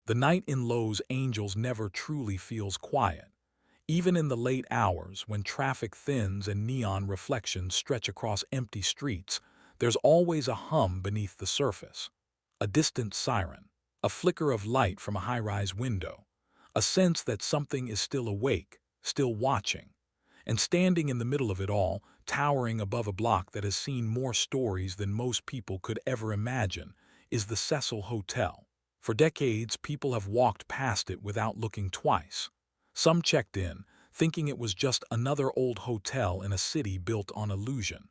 The night in Los Angeles never truly feels quiet. Even in the late hours, when traffic thins and neon reflections stretch across empty streets, there's always a hum beneath the surface. A distant siren, a flicker of light from a high-rise window, a sense that something is still awake, still watching. And standing in the middle of it all, towering above a block that has seen more stories than most people could ever imagine, is the Cecil Hotel. For decades, people have walked past it without looking twice. Some checked in, thinking it was just another old hotel in a city built on illusion.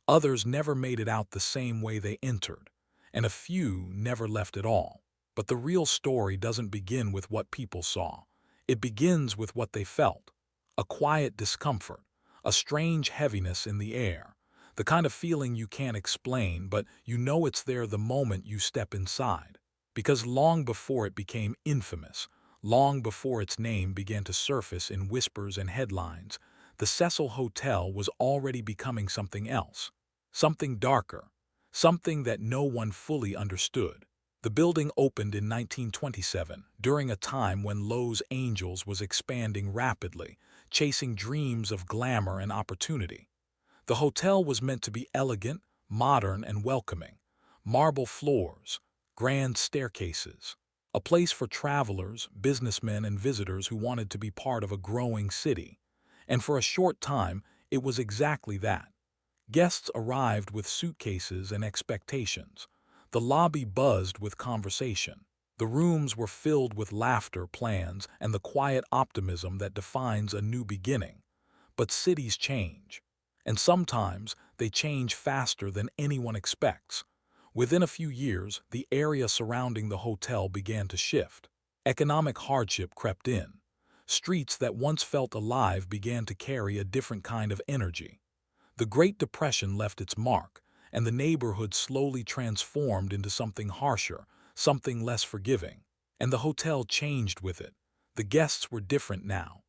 Others never made it out the same way they entered, and a few never left at all. But the real story doesn't begin with what people saw. It begins with what they felt. A quiet discomfort, a strange heaviness in the air, the kind of feeling you can't explain, but you know it's there the moment you step inside. Because long before it became infamous, long before its name began to surface in whispers and headlines, the Cecil Hotel was already becoming something else, something darker, something that no one fully understood. The building opened in 1927, during a time when Los Angeles was expanding rapidly, chasing dreams of glamour and opportunity. The hotel was meant to be elegant, modern, and welcoming. Marble floors, grand staircases, a place for travelers, businessmen, and visitors who wanted to be part of a growing city. And for a short time, it was exactly that. Guests arrived with suitcases and expectations. The lobby buzzed with conversation. The rooms were filled with laughter, plans, and the quiet optimism that defines a new beginning. But cities change. And sometimes they change faster than anyone expects. Within a few years, the area surrounding the hotel began to shift. Economic hardship crept in. Streets that once felt alive began to carry a different kind of energy. The Great Depression left its mark, and the neighborhood slowly transformed into something harsher, something less forgiving. And the hotel changed with it. The guests were different now.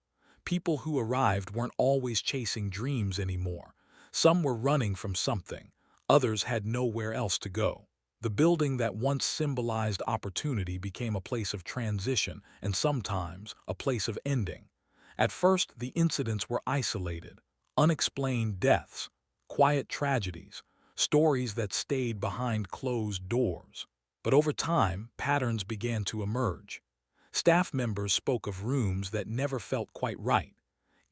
People who arrived weren't always chasing dreams anymore. Some were running from something. Others had nowhere else to go. The building that once symbolized opportunity became a place of transition and sometimes a place of ending. At first, the incidents were isolated, unexplained deaths, quiet tragedies, stories that stayed behind closed doors. But over time, patterns began to emerge. Staff members spoke of rooms that never felt quite right.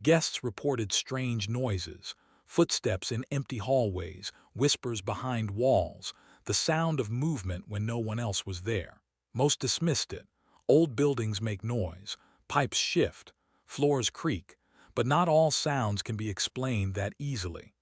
Guests reported strange noises, footsteps in empty hallways, whispers behind walls, the sound of movement when no one else was there. Most dismissed it. Old buildings make noise, pipes shift, floors creak, but not all sounds can be explained that easily.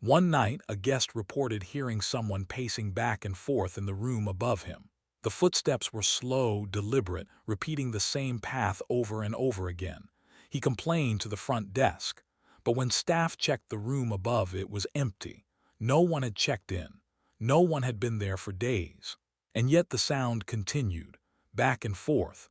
One night, a guest reported hearing someone pacing back and forth in the room above him. The footsteps were slow, deliberate, repeating the same path over and over again. He complained to the front desk, but when staff checked the room above, it was empty. No one had checked in. No one had been there for days. And yet the sound continued, back and forth,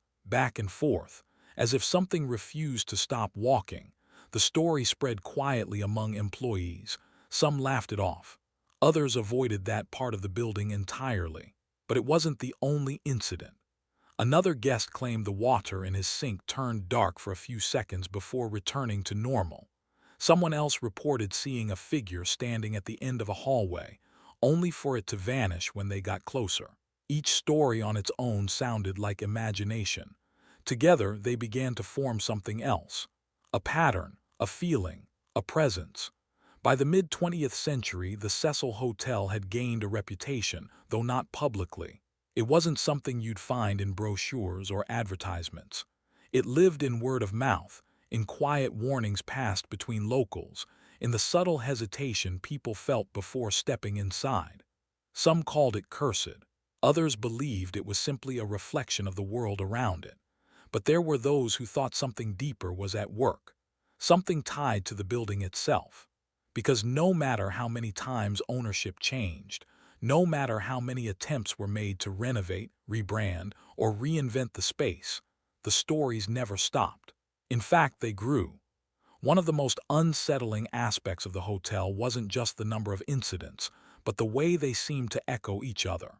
as if something refused to stop walking. The story spread quietly among employees. Some laughed it off. Others avoided that part of the building entirely. But it wasn't the only incident. Another guest claimed the water in his sink turned dark for a few seconds before returning to normal. Someone else reported seeing a figure standing at the end of a hallway, only for it to vanish when they got closer. Each story on its own sounded like imagination. Together, they began to form something else. A pattern, a feeling, a presence. By the mid-20th century, the Cecil Hotel had gained a reputation, though not publicly. It wasn't something you'd find in brochures or advertisements. It lived in word of mouth, in quiet warnings passed between locals, in the subtle hesitation people felt before stepping inside. Some called it cursed. Others believed it was simply a reflection of the world around it. But there were those who thought something deeper was at work, something tied to the building itself. Because no matter how many times ownership changed, no matter how many attempts were made to renovate, rebrand, or reinvent the space, the stories never stopped. In fact, they grew. One of the most unsettling aspects of the hotel wasn't just the number of incidents, but the way they seemed to echo each other.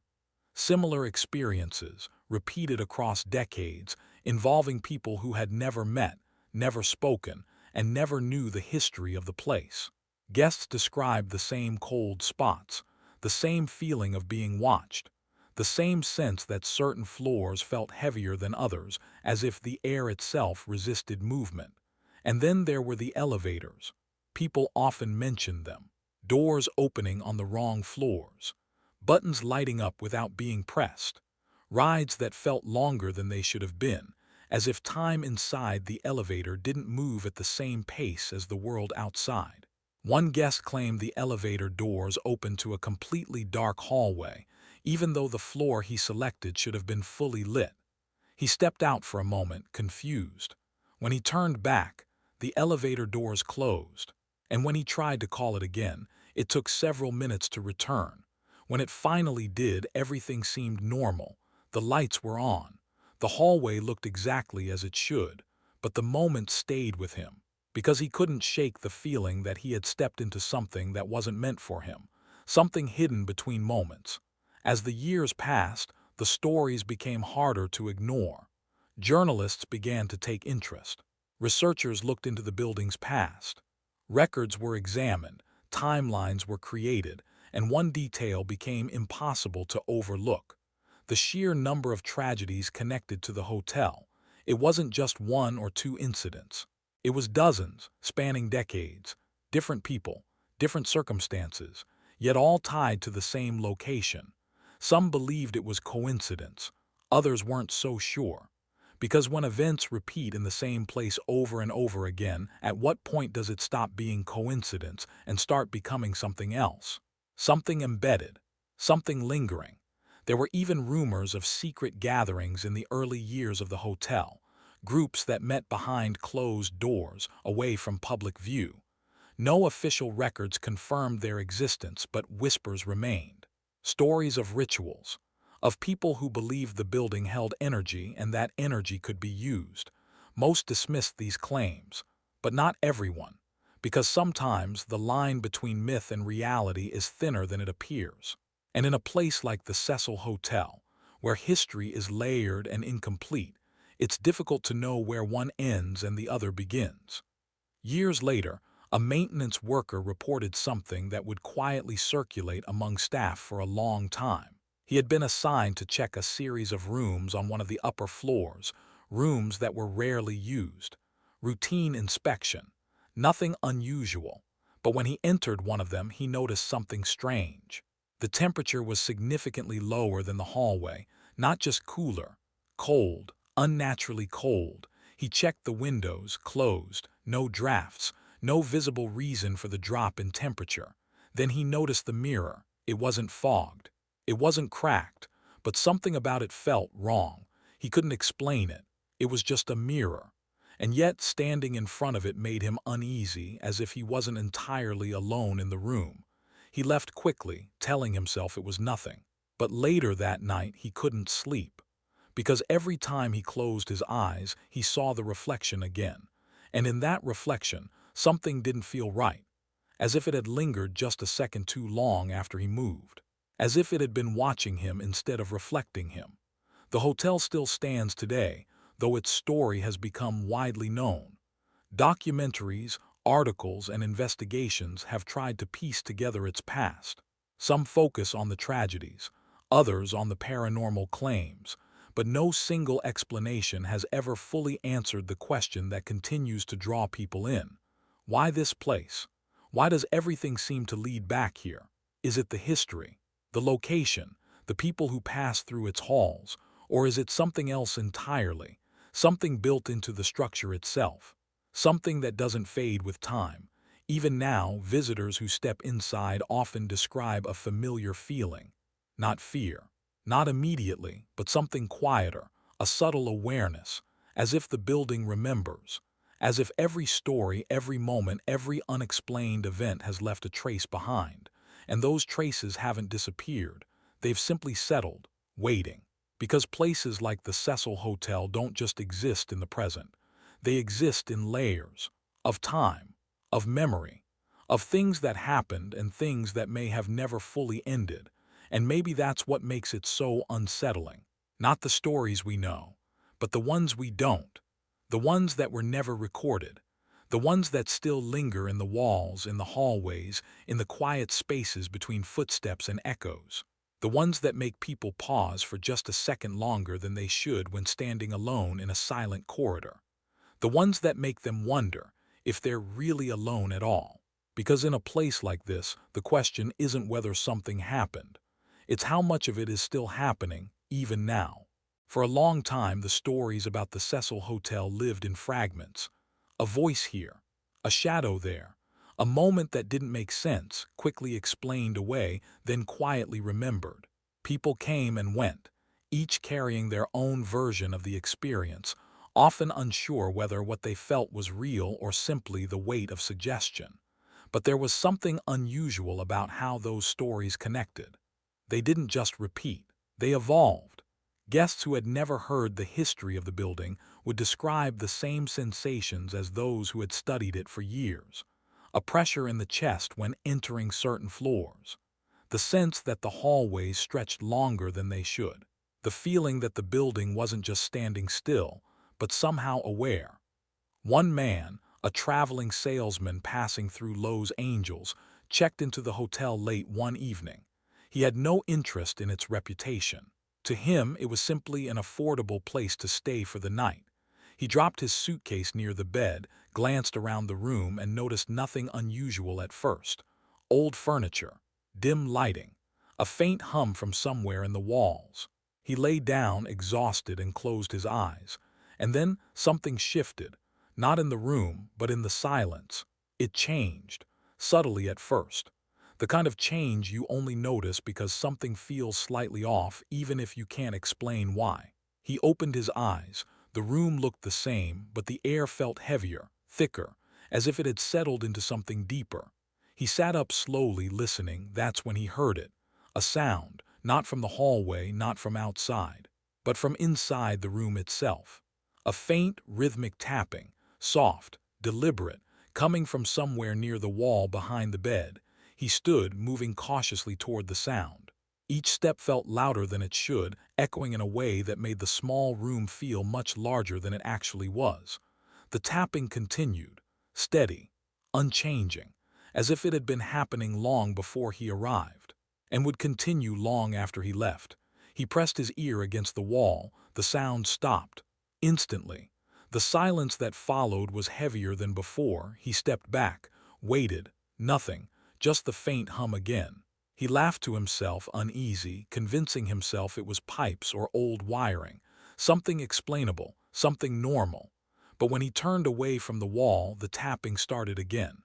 Similar experiences, repeated across decades, involving people who had never met, never spoken, and never knew the history of the place. Guests described the same cold spots, the same feeling of being watched, the same sense that certain floors felt heavier than others, as if the air itself resisted movement. And then there were the elevators. People often mentioned them. Doors opening on the wrong floors, buttons lighting up without being pressed, rides that felt longer than they should have been, as if time inside the elevator didn't move at the same pace as the world outside. One guest claimed the elevator doors opened to a completely dark hallway, even though the floor he selected should have been fully lit. He stepped out for a moment, confused. When he turned back, the elevator doors closed, and when he tried to call it again, it took several minutes to return. When it finally did, everything seemed normal. The lights were on. The hallway looked exactly as it should, but the moment stayed with him, because he couldn't shake the feeling that he had stepped into something that wasn't meant for him, something hidden between moments. As the years passed, the stories became harder to ignore. Journalists began to take interest. Researchers looked into the building's past. Records were examined, timelines were created, and one detail became impossible to overlook: the sheer number of tragedies connected to the hotel. It wasn't just one or two incidents. It was dozens, spanning decades, different people, different circumstances, yet all tied to the same location. Some believed it was coincidence, others weren't so sure. Because when events repeat in the same place over and over again, at what point does it stop being coincidence and start becoming something else? Something embedded, something lingering. There were even rumors of secret gatherings in the early years of the hotel, groups that met behind closed doors, away from public view. No official records confirmed their existence, but whispers remained. Stories of rituals, of people who believed the building held energy and that energy could be used. Most dismissed these claims, but not everyone, because sometimes the line between myth and reality is thinner than it appears. And in a place like the Cecil Hotel, where history is layered and incomplete, it's difficult to know where one ends and the other begins. Years later, a maintenance worker reported something that would quietly circulate among staff for a long time. He had been assigned to check a series of rooms on one of the upper floors, rooms that were rarely used. Routine inspection, nothing unusual. But when he entered one of them, he noticed something strange. The temperature was significantly lower than the hallway, not just cooler, cold, unnaturally cold. He checked the windows, closed, no drafts, no visible reason for the drop in temperature. Then he noticed the mirror. It wasn't fogged. It wasn't cracked, but something about it felt wrong. He couldn't explain it. It was just a mirror. And yet, standing in front of it made him uneasy, as if he wasn't entirely alone in the room. He left quickly, telling himself it was nothing. But later that night, he couldn't sleep, because every time he closed his eyes, he saw the reflection again. And in that reflection, something didn't feel right, as if it had lingered just a second too long after he moved, as if it had been watching him instead of reflecting him. The hotel still stands today, though its story has become widely known. Documentaries, articles, and investigations have tried to piece together its past. Some focus on the tragedies, others on the paranormal claims, but no single explanation has ever fully answered the question that continues to draw people in. Why this place? Why does everything seem to lead back here? Is it the history, the location, the people who pass through its halls, or is it something else entirely, something built into the structure itself, something that doesn't fade with time? Even now, visitors who step inside often describe a familiar feeling, not fear, not immediately, but something quieter, a subtle awareness, as if the building remembers, as if every story, every moment, every unexplained event has left a trace behind. And those traces haven't disappeared, they've simply settled, waiting. Because places like the Cecil Hotel don't just exist in the present, they exist in layers of time, of memory, of things that happened and things that may have never fully ended. And maybe that's what makes it so unsettling. Not the stories we know, but the ones we don't. The ones that were never recorded. The ones that still linger in the walls, in the hallways, in the quiet spaces between footsteps and echoes. The ones that make people pause for just a second longer than they should when standing alone in a silent corridor. The ones that make them wonder if they're really alone at all. Because in a place like this, the question isn't whether something happened. It's how much of it is still happening, even now. For a long time, the stories about the Cecil Hotel lived in fragments. A voice here, a shadow there, a moment that didn't make sense, quickly explained away, then quietly remembered. People came and went, each carrying their own version of the experience, often unsure whether what they felt was real or simply the weight of suggestion. But there was something unusual about how those stories connected. They didn't just repeat, they evolved. Guests who had never heard the history of the building would describe the same sensations as those who had studied it for years. A pressure in the chest when entering certain floors. The sense that the hallways stretched longer than they should. The feeling that the building wasn't just standing still, but somehow aware. One man, a traveling salesman passing through Lowe's Angels, checked into the hotel late one evening. He had no interest in its reputation. To him, it was simply an affordable place to stay for the night. He dropped his suitcase near the bed, glanced around the room, and noticed nothing unusual at first. Old furniture, dim lighting, a faint hum from somewhere in the walls. He lay down, exhausted, and closed his eyes. And then something shifted, not in the room, but in the silence. It changed, subtly at first. The kind of change you only notice because something feels slightly off, even if you can't explain why. He opened his eyes. The room looked the same, but the air felt heavier, thicker, as if it had settled into something deeper. He sat up slowly, listening. That's when he heard it. A sound, not from the hallway, not from outside, but from inside the room itself. A faint, rhythmic tapping, soft, deliberate, coming from somewhere near the wall behind the bed. He stood, moving cautiously toward the sound. Each step felt louder than it should, echoing in a way that made the small room feel much larger than it actually was. The tapping continued, steady, unchanging, as if it had been happening long before he arrived, and would continue long after he left. He pressed his ear against the wall. The sound stopped. Instantly. The silence that followed was heavier than before. He stepped back, waited. Nothing. Just the faint hum again. He laughed to himself, uneasy, convincing himself it was pipes or old wiring, something explainable, something normal. But when he turned away from the wall, the tapping started again.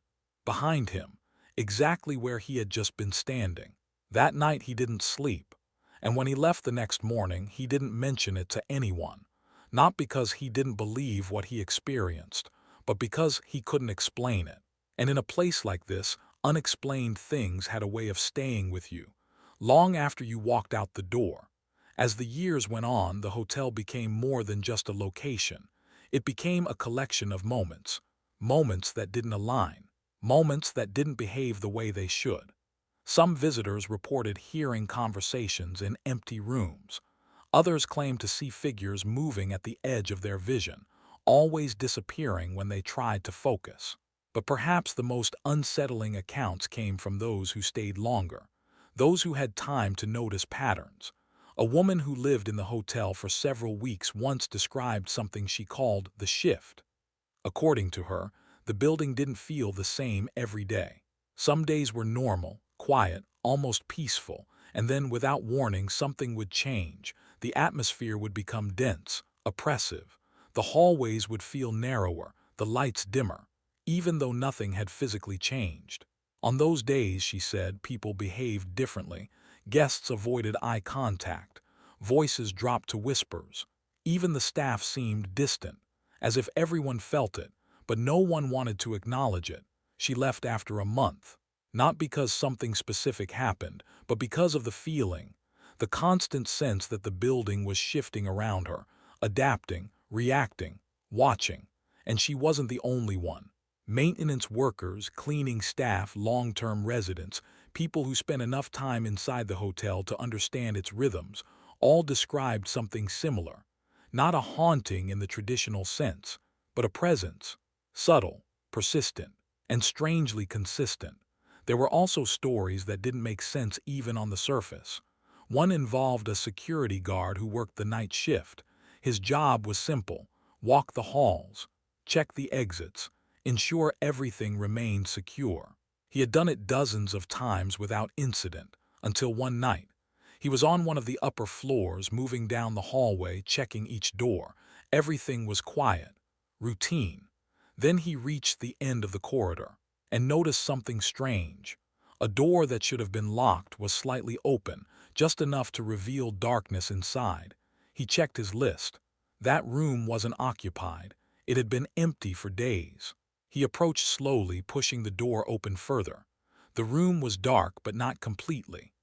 Behind him, exactly where he had just been standing. That night he didn't sleep. And when he left the next morning, he didn't mention it to anyone. Not because he didn't believe what he experienced, but because he couldn't explain it. And in a place like this, unexplained things had a way of staying with you, long after you walked out the door. As the years went on, the hotel became more than just a location. It became a collection of moments. Moments that didn't align. Moments that didn't behave the way they should. Some visitors reported hearing conversations in empty rooms. Others claimed to see figures moving at the edge of their vision, always disappearing when they tried to focus. But perhaps the most unsettling accounts came from those who stayed longer, those who had time to notice patterns. A woman who lived in the hotel for several weeks once described something she called the shift. According to her, the building didn't feel the same every day. Some days were normal, quiet, almost peaceful, and then without warning something would change. The atmosphere would become dense, oppressive. The hallways would feel narrower, the lights dimmer, even though nothing had physically changed. On those days, she said, people behaved differently. Guests avoided eye contact. Voices dropped to whispers. Even the staff seemed distant, as if everyone felt it, but no one wanted to acknowledge it. She left after a month. Not because something specific happened, but because of the feeling, the constant sense that the building was shifting around her, adapting, reacting, watching. And she wasn't the only one. Maintenance workers, cleaning staff, long-term residents, people who spent enough time inside the hotel to understand its rhythms, All described something similar, not a haunting in the traditional sense, but a presence, subtle, persistent, and strangely consistent. There were also stories that didn't make sense even on the surface. One involved a security guard who worked the night shift. His job was simple: walk the halls, check the exits, ensure everything remained secure. He had done it dozens of times without incident, until one night. He was on one of the upper floors, moving down the hallway, checking each door. Everything was quiet, routine. Then he reached the end of the corridor and noticed something strange. A door that should have been locked was slightly open, just enough to reveal darkness inside. He checked his list. That room wasn't occupied. It had been empty for days. He approached slowly, pushing the door open further. The room was dark, but not completely.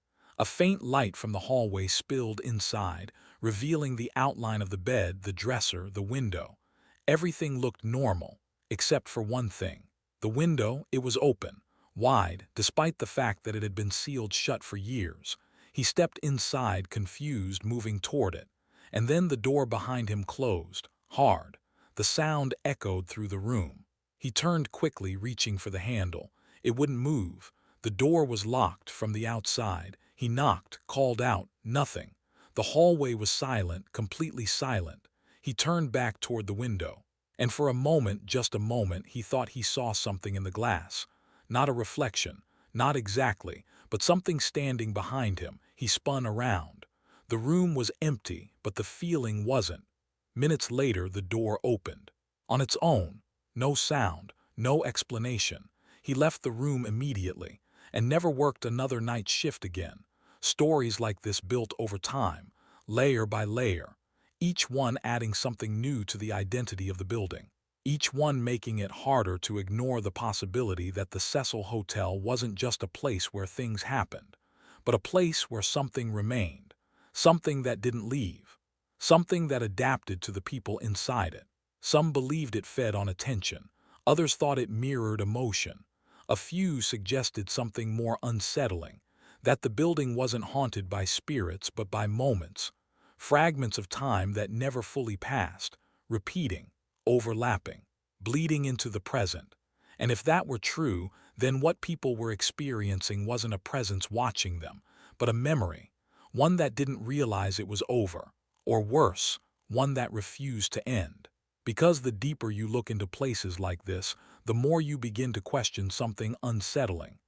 A faint light from the hallway spilled inside, revealing the outline of the bed, the dresser, the window. Everything looked normal, except for one thing. The window, it was open, wide, despite the fact that it had been sealed shut for years. He stepped inside, confused, moving toward it. And then the door behind him closed, hard. The sound echoed through the room. He turned quickly, reaching for the handle. It wouldn't move. The door was locked from the outside. He knocked, called out, nothing. The hallway was silent, completely silent. He turned back toward the window. And for a moment, just a moment, he thought he saw something in the glass. Not a reflection, not exactly, but something standing behind him. He spun around. The room was empty, but the feeling wasn't. Minutes later, the door opened. On its own. No sound, no explanation. He left the room immediately and never worked another night shift again. Stories like this built over time, layer by layer, each one adding something new to the identity of the building, each one making it harder to ignore the possibility that the Cecil Hotel wasn't just a place where things happened, but a place where something remained, something that didn't leave, something that adapted to the people inside it. Some believed it fed on attention, others thought it mirrored emotion. A few suggested something more unsettling, that the building wasn't haunted by spirits but by moments, fragments of time that never fully passed, repeating, overlapping, bleeding into the present. And if that were true, then what people were experiencing wasn't a presence watching them, but a memory, one that didn't realize it was over, or worse, one that refused to end. Because the deeper you look into places like this, the more you begin to question something unsettling.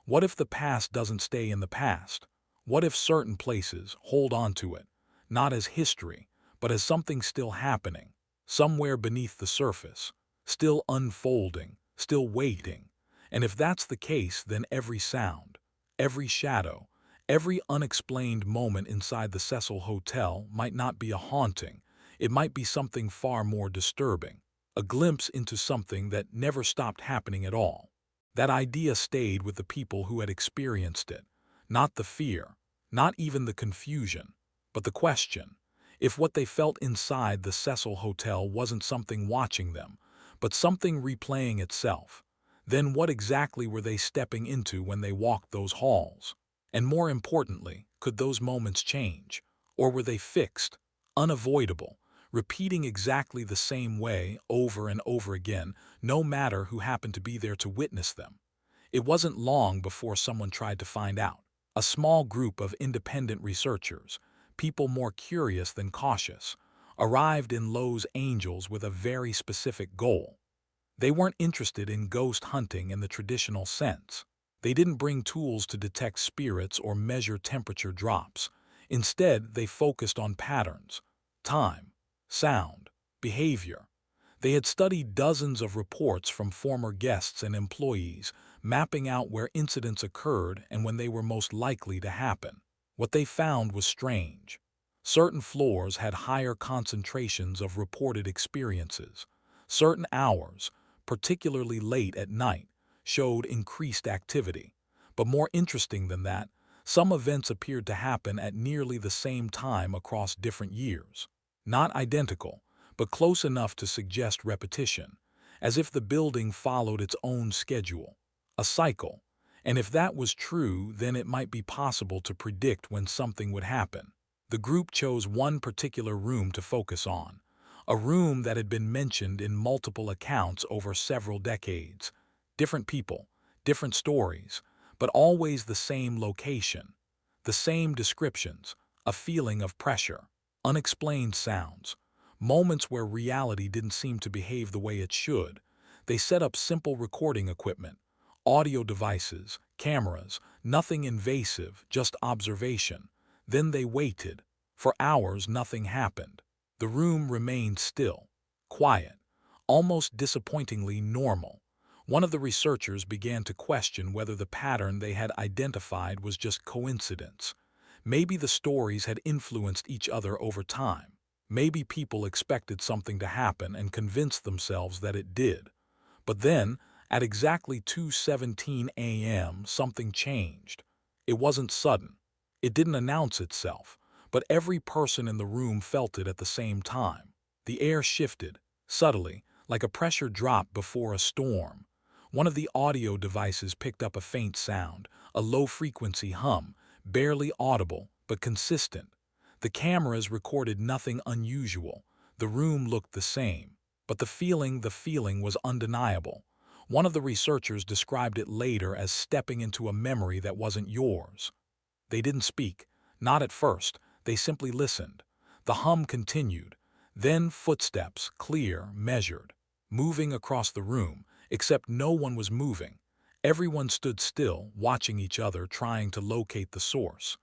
What if the past doesn't stay in the past? What if certain places hold on to it, not as history, but as something still happening, somewhere beneath the surface, still unfolding, still waiting? And if that's the case, then every sound, every shadow, every unexplained moment inside the Cecil Hotel might not be a haunting. It might be something far more disturbing, a glimpse into something that never stopped happening at all. That idea stayed with the people who had experienced it. Not the fear, not even the confusion, but the question. If what they felt inside the Cecil Hotel wasn't something watching them, but something replaying itself, then what exactly were they stepping into when they walked those halls? And more importantly, could those moments change? Or were they fixed, unavoidable, repeating exactly the same way over and over again, no matter who happened to be there to witness them? It wasn't long before someone tried to find out. A small group of independent researchers, people more curious than cautious, arrived in Los Angeles with a very specific goal. They weren't interested in ghost hunting in the traditional sense. They didn't bring tools to detect spirits or measure temperature drops. Instead, they focused on patterns, time, sound, behavior. They had studied dozens of reports from former guests and employees, mapping out where incidents occurred and when they were most likely to happen. What they found was strange. Certain floors had higher concentrations of reported experiences. Certain hours, particularly late at night, showed increased activity. But more interesting than that, some events appeared to happen at nearly the same time across different years. Not identical, but close enough to suggest repetition, as if the building followed its own schedule, a cycle. And if that was true, then it might be possible to predict when something would happen. The group chose one particular room to focus on, a room that had been mentioned in multiple accounts over several decades. Different people, different stories, but always the same location, the same descriptions, a feeling of pressure, unexplained sounds, moments where reality didn't seem to behave the way it should. They set up simple recording equipment, audio devices, cameras, nothing invasive, just observation. Then they waited. For hours, nothing happened. The room remained still, quiet, almost disappointingly normal. One of the researchers began to question whether the pattern they had identified was just coincidence. Maybe the stories had influenced each other over time. Maybe people expected something to happen and convinced themselves that it did. But then, at exactly 2:17 a.m., something changed. It wasn't sudden. It didn't announce itself, but every person in the room felt it at the same time. The air shifted, subtly, like a pressure drop before a storm. One of the audio devices picked up a faint sound, a low-frequency hum, barely audible, but consistent. The cameras recorded nothing unusual. The room looked the same. But the feeling was undeniable. One of the researchers described it later as stepping into a memory that wasn't yours. They didn't speak, not at first, they simply listened. The hum continued, then footsteps, clear, measured, moving across the room, except no one was moving. Everyone stood still, watching each other, trying to locate the source.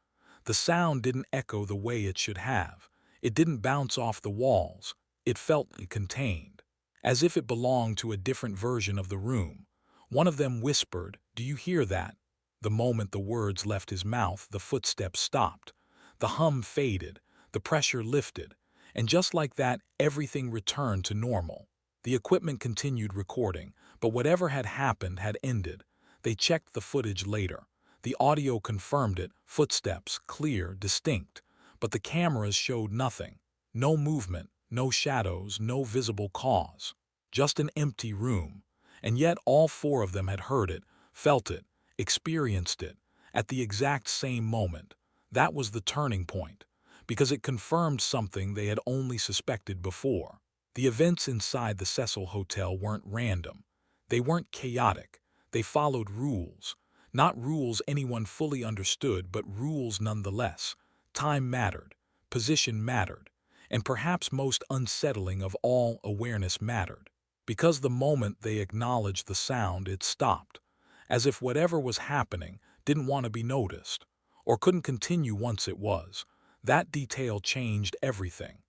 The sound didn't echo the way it should have. It didn't bounce off the walls. It felt contained, as if it belonged to a different version of the room. One of them whispered, "Do you hear that?" The moment the words left his mouth, the footsteps stopped. The hum faded, the pressure lifted, and just like that, everything returned to normal. The equipment continued recording, but whatever had happened had ended. They checked the footage later. The audio confirmed it, footsteps, clear, distinct. But the cameras showed nothing. No movement, no shadows, no visible cause. Just an empty room. And yet all four of them had heard it, felt it, experienced it, at the exact same moment. That was the turning point, because it confirmed something they had only suspected before. The events inside the Cecil Hotel weren't random. They weren't chaotic. They followed rules. Not rules anyone fully understood, but rules nonetheless. Time mattered, position mattered, and perhaps most unsettling of all, awareness mattered. Because the moment they acknowledged the sound, it stopped, as if whatever was happening didn't want to be noticed, or couldn't continue once it was. That detail changed everything.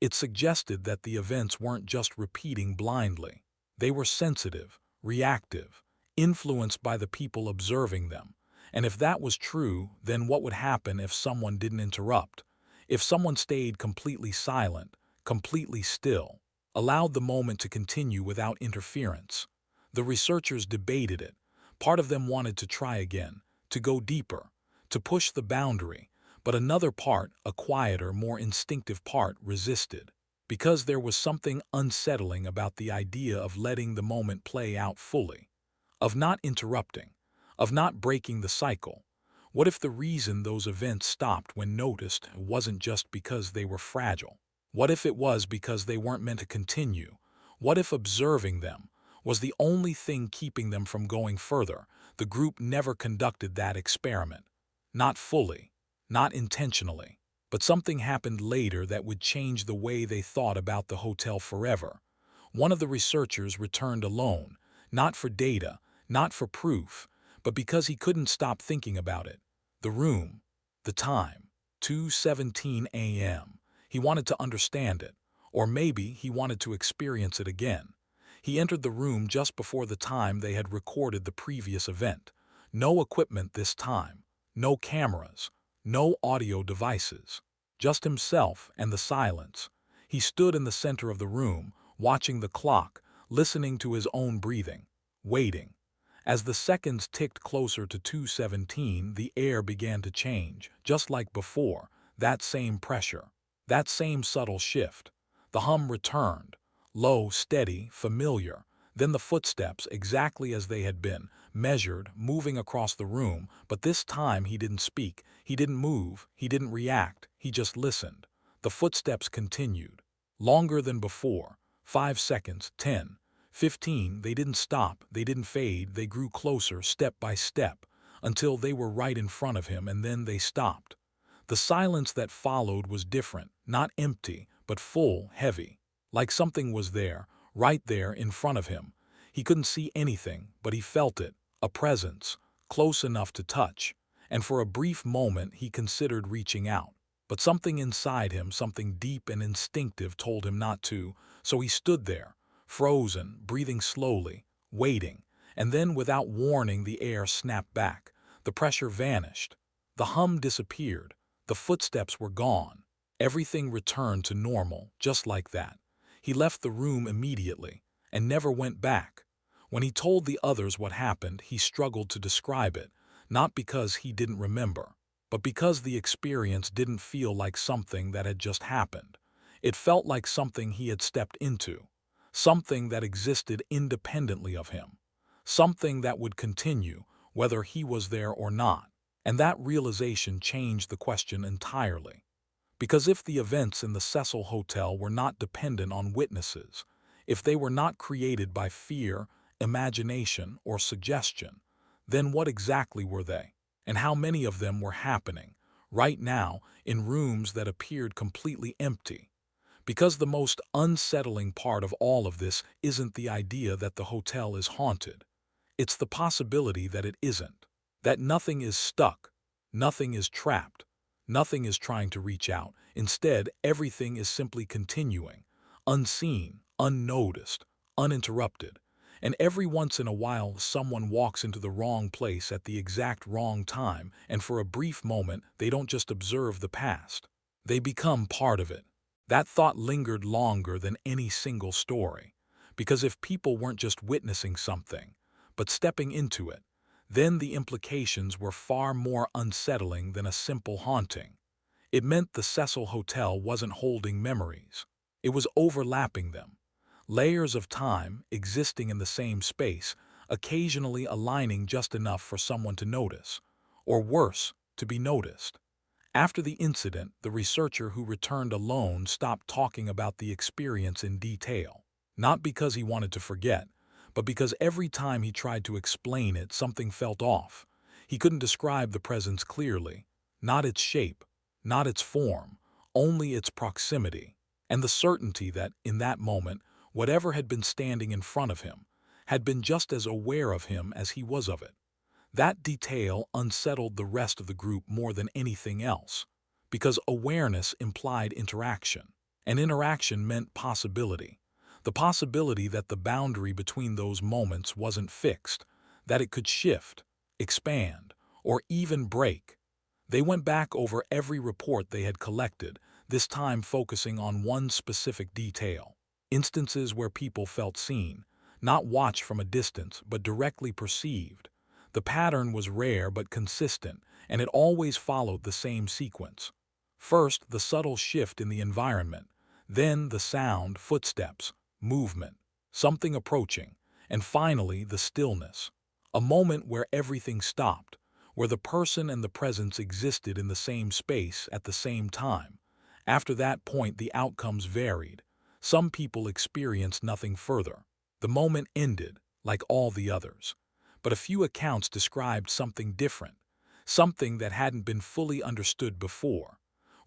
It suggested that the events weren't just repeating blindly. They were sensitive, reactive, influenced by the people observing them. And if that was true, then what would happen if someone didn't interrupt? If someone stayed completely silent, completely still, allowed the moment to continue without interference? The researchers debated it. Part of them wanted to try again, to go deeper, to push the boundary, but another part, a quieter, more instinctive part, resisted. Because there was something unsettling about the idea of letting the moment play out fully, of not interrupting, of not breaking the cycle. What if the reason those events stopped when noticed wasn't just because they were fragile? What if it was because they weren't meant to continue? What if observing them was the only thing keeping them from going further? The group never conducted that experiment. Not fully, not intentionally. But something happened later that would change the way they thought about the hotel forever. One of the researchers returned alone, not for data, not for proof, but because he couldn't stop thinking about it. The room, the time, 2:17 a.m. He wanted to understand it, or maybe he wanted to experience it again. He entered the room just before the time they had recorded the previous event. No equipment this time, no cameras, no audio devices, just himself and the silence. He stood in the center of the room, watching the clock, listening to his own breathing, waiting. As the seconds ticked closer to 2:17, the air began to change, just like before, that same pressure, that same subtle shift. The hum returned, low, steady, familiar. Then the footsteps, exactly as they had been, measured, moving across the room, but this time he didn't speak, he didn't move, he didn't react, he just listened. The footsteps continued. Longer than before. 5 seconds, 10, 15, they didn't stop, they didn't fade, they grew closer step by step, until they were right in front of him, and then they stopped. The silence that followed was different, not empty, but full, heavy. Like something was there, right there in front of him. He couldn't see anything, but he felt it, a presence, close enough to touch. And for a brief moment he considered reaching out. But something inside him, something deep and instinctive, told him not to, so he stood there, frozen, breathing slowly, waiting. And then, without warning, the air snapped back. The pressure vanished. The hum disappeared. The footsteps were gone. Everything returned to normal, just like that. He left the room immediately, and never went back. When he told the others what happened, he struggled to describe it, not because he didn't remember, but because the experience didn't feel like something that had just happened. It felt like something he had stepped into, something that existed independently of him, something that would continue, whether he was there or not. And that realization changed the question entirely. Because if the events in the Cecil Hotel were not dependent on witnesses, if they were not created by fear, imagination, or suggestion, then what exactly were they? And how many of them were happening, right now, in rooms that appeared completely empty? Because the most unsettling part of all of this isn't the idea that the hotel is haunted. It's the possibility that it isn't. That nothing is stuck, nothing is trapped, nothing is trying to reach out. Instead, everything is simply continuing, unseen, unnoticed, uninterrupted. And every once in a while, someone walks into the wrong place at the exact wrong time, and for a brief moment, they don't just observe the past. They become part of it. That thought lingered longer than any single story. Because if people weren't just witnessing something, but stepping into it, then the implications were far more unsettling than a simple haunting. It meant the Cecil Hotel wasn't holding memories. It was overlapping them. Layers of time existing in the same space, occasionally aligning just enough for someone to notice, or worse, to be noticed. After the incident, the researcher who returned alone stopped talking about the experience in detail. Not because he wanted to forget, but because every time he tried to explain it, something felt off. He couldn't describe the presence clearly, not its shape, not its form, only its proximity, and the certainty that, in that moment, whatever had been standing in front of him had been just as aware of him as he was of it. That detail unsettled the rest of the group more than anything else, because awareness implied interaction, and interaction meant possibility. The possibility that the boundary between those moments wasn't fixed, that it could shift, expand, or even break. They went back over every report they had collected, this time focusing on one specific detail. Instances where people felt seen, not watched from a distance, but directly perceived. The pattern was rare but consistent, and it always followed the same sequence. First, the subtle shift in the environment, then the sound, footsteps, movement, something approaching, and finally the stillness. A moment where everything stopped, where the person and the presence existed in the same space at the same time. After that point, the outcomes varied. Some people experienced nothing further. The moment ended, like all the others. But a few accounts described something different, something that hadn't been fully understood before.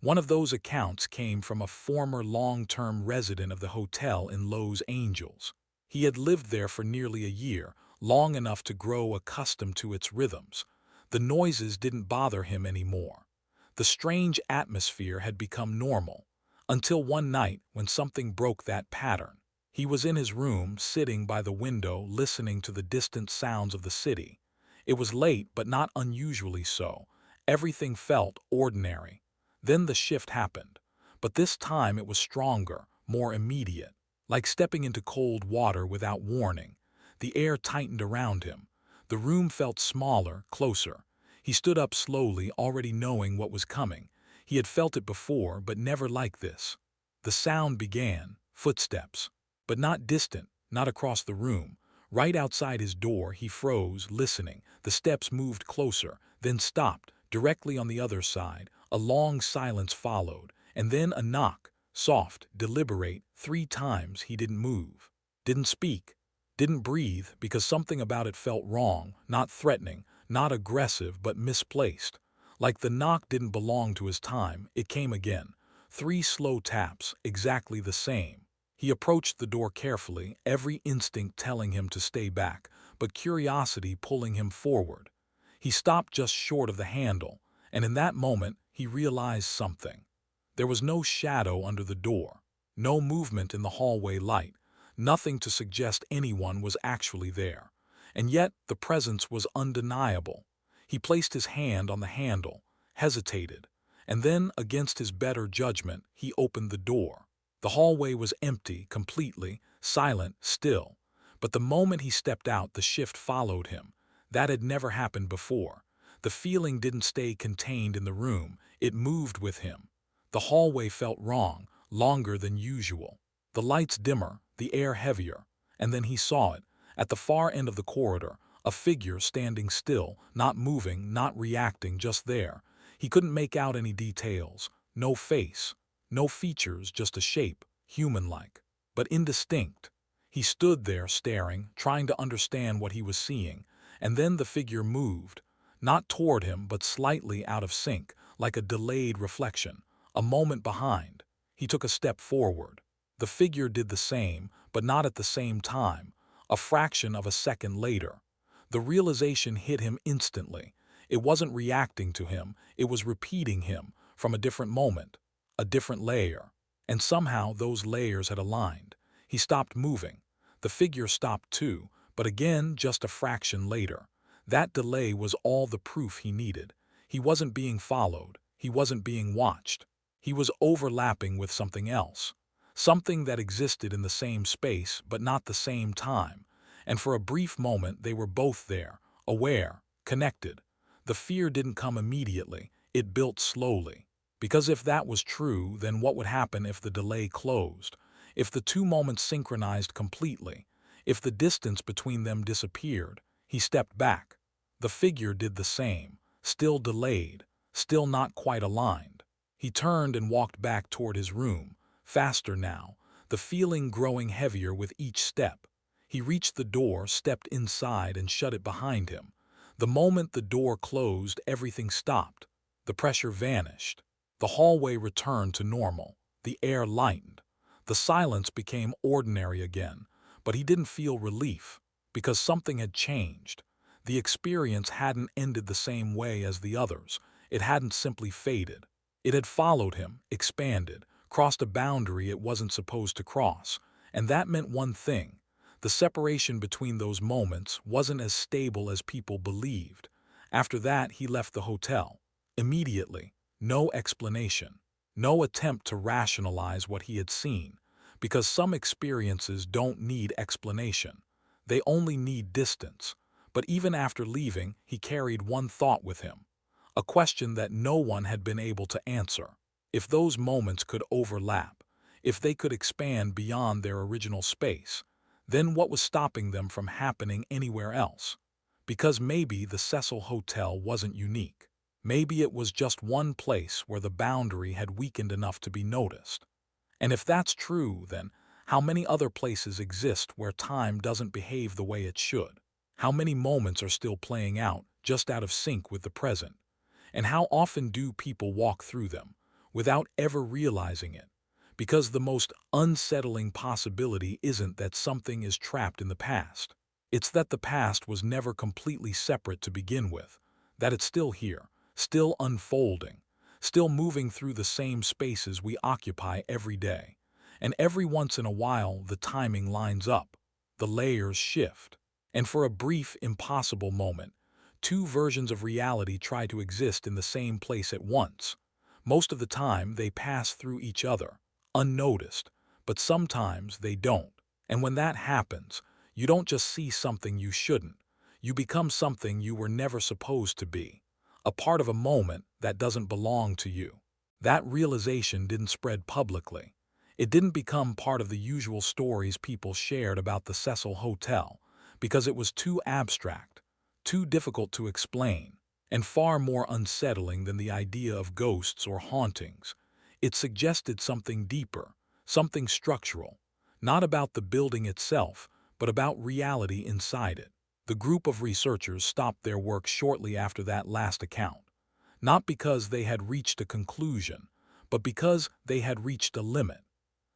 One of those accounts came from a former long-term resident of the hotel in Los Angeles. He had lived there for nearly a year, long enough to grow accustomed to its rhythms. The noises didn't bother him anymore. The strange atmosphere had become normal, until one night when something broke that pattern. He was in his room, sitting by the window, listening to the distant sounds of the city. It was late, but not unusually so. Everything felt ordinary. Then the shift happened, but this time it was stronger, more immediate, like stepping into cold water without warning. The air tightened around him. The room felt smaller, closer. He stood up slowly, already knowing what was coming. He had felt it before, but never like this. The sound began, footsteps. But not distant, not across the room, Right outside his door, he froze, listening. The steps moved closer, then stopped, directly on the other side. A long silence followed, and then a knock, soft, deliberate. 3 times he didn't move, didn't speak, didn't breathe, because something about it felt wrong, not threatening, not aggressive, but misplaced. Like the knock didn't belong to his time, it came again. 3 slow taps, exactly the same. He approached the door carefully, every instinct telling him to stay back, but curiosity pulling him forward. He stopped just short of the handle, and in that moment he realized something. There was no shadow under the door, no movement in the hallway light, nothing to suggest anyone was actually there. And yet the presence was undeniable. He placed his hand on the handle, hesitated, and then, against his better judgment, he opened the door. The hallway was empty, completely, silent, still. But the moment he stepped out, the shift followed him. That had never happened before. The feeling didn't stay contained in the room, it moved with him. The hallway felt wrong, longer than usual. The lights dimmer, the air heavier. And then he saw it. At the far end of the corridor, a figure standing still, not moving, not reacting, just there. He couldn't make out any details. No face, no features, just a shape, human-like, but indistinct. He stood there staring, trying to understand what he was seeing, and then the figure moved, not toward him but slightly out of sync, like a delayed reflection, a moment behind. He took a step forward. The figure did the same, but not at the same time, a fraction of a second later. The realization hit him instantly. It wasn't reacting to him, it was repeating him, from a different moment, a different layer. And somehow those layers had aligned. He stopped moving. The figure stopped too, but again just a fraction later. That delay was all the proof he needed. He wasn't being followed. He wasn't being watched. He was overlapping with something else. Something that existed in the same space, but not the same time. And for a brief moment they were both there, aware, connected. The fear didn't come immediately. It built slowly. Because if that was true, then what would happen if the delay closed? If the 2 moments synchronized completely? If the distance between them disappeared? He stepped back. The figure did the same, still delayed, still not quite aligned. He turned and walked back toward his room, faster now, the feeling growing heavier with each step. He reached the door, stepped inside, and shut it behind him. The moment the door closed, everything stopped. The pressure vanished. The hallway returned to normal. The air lightened. The silence became ordinary again, but he didn't feel relief, because something had changed. The experience hadn't ended the same way as the others. It hadn't simply faded. It had followed him, expanded, crossed a boundary it wasn't supposed to cross. And that meant one thing. The separation between those moments wasn't as stable as people believed. After that, he left the hotel. Immediately. No explanation. No attempt to rationalize what he had seen. Because some experiences don't need explanation. They only need distance. But even after leaving, he carried one thought with him. A question that no one had been able to answer. If those moments could overlap, if they could expand beyond their original space, then what was stopping them from happening anywhere else? Because maybe the Cecil Hotel wasn't unique. Maybe it was just one place where the boundary had weakened enough to be noticed. And if that's true, then how many other places exist where time doesn't behave the way it should? How many moments are still playing out, just out of sync with the present? And how often do people walk through them, without ever realizing it? Because the most unsettling possibility isn't that something is trapped in the past. It's that the past was never completely separate to begin with, that it's still here, still unfolding, still moving through the same spaces we occupy every day. And every once in a while, the timing lines up, the layers shift. And for a brief, impossible moment, 2 versions of reality try to exist in the same place at once. Most of the time, they pass through each other, unnoticed, but sometimes they don't. And when that happens, you don't just see something you shouldn't. You become something you were never supposed to be, a part of a moment that doesn't belong to you. That realization didn't spread publicly. It didn't become part of the usual stories people shared about the Cecil Hotel, because it was too abstract, too difficult to explain, and far more unsettling than the idea of ghosts or hauntings. It suggested something deeper, something structural, not about the building itself, but about reality inside it. The group of researchers stopped their work shortly after that last account, not because they had reached a conclusion, but because they had reached a limit.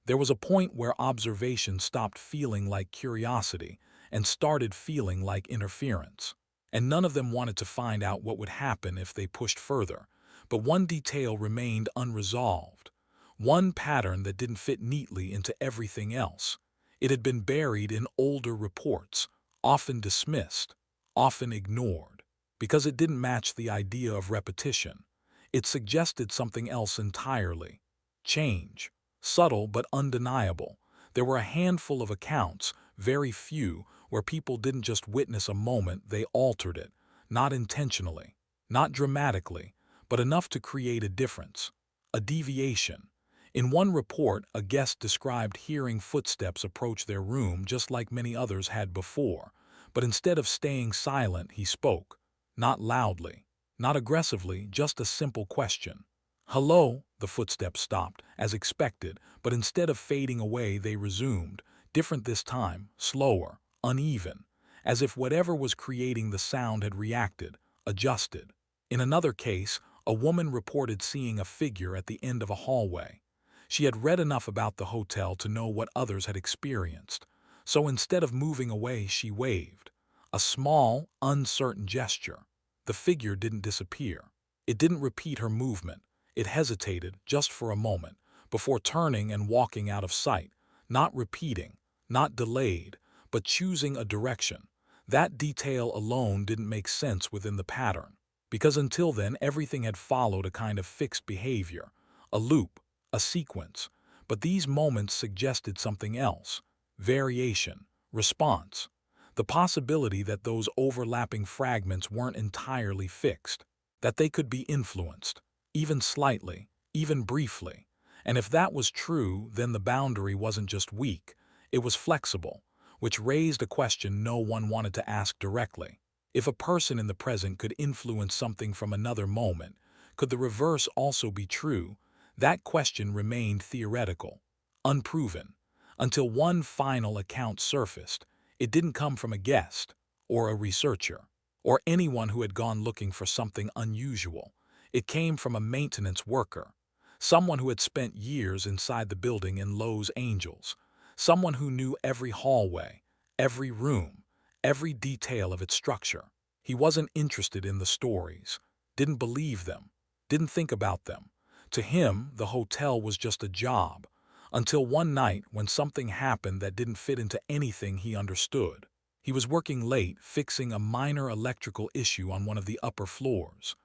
There was a point where observation stopped feeling like curiosity and started feeling like interference. And none of them wanted to find out what would happen if they pushed further. But one detail remained unresolved. One pattern that didn't fit neatly into everything else. It had been buried in older reports, often dismissed, often ignored, because it didn't match the idea of repetition. It suggested something else entirely. Change. Subtle but undeniable. There were a handful of accounts, very few, where people didn't just witness a moment, they altered it, not intentionally, not dramatically, but enough to create a difference, a deviation. In one report, a guest described hearing footsteps approach their room just like many others had before, but instead of staying silent, he spoke, not loudly, not aggressively, just a simple question. "Hello?" The footsteps stopped, as expected, but instead of fading away, they resumed, different this time, slower, uneven, as if whatever was creating the sound had reacted, adjusted. In another case, a woman reported seeing a figure at the end of a hallway. She had read enough about the hotel to know what others had experienced, so instead of moving away, she waved. A small, uncertain gesture. The figure didn't disappear. It didn't repeat her movement. It hesitated just for a moment, before turning and walking out of sight, not repeating, not delayed, but choosing a direction. That detail alone didn't make sense within the pattern, because until then everything had followed a kind of fixed behavior, a loop, a sequence. But these moments suggested something else: variation, response, the possibility that those overlapping fragments weren't entirely fixed, that they could be influenced, even slightly, even briefly. And if that was true, then the boundary wasn't just weak, it was flexible, which raised a question no one wanted to ask directly. If a person in the present could influence something from another moment, could the reverse also be true? That question remained theoretical, unproven, until one final account surfaced. It didn't come from a guest, or a researcher, or anyone who had gone looking for something unusual. It came from a maintenance worker, someone who had spent years inside the building in Los Angeles, someone who knew every hallway, every room, every detail of its structure. He wasn't interested in the stories, didn't believe them, didn't think about them. To him, the hotel was just a job, until one night when something happened that didn't fit into anything he understood. He was working late, fixing a minor electrical issue on one of the upper floors.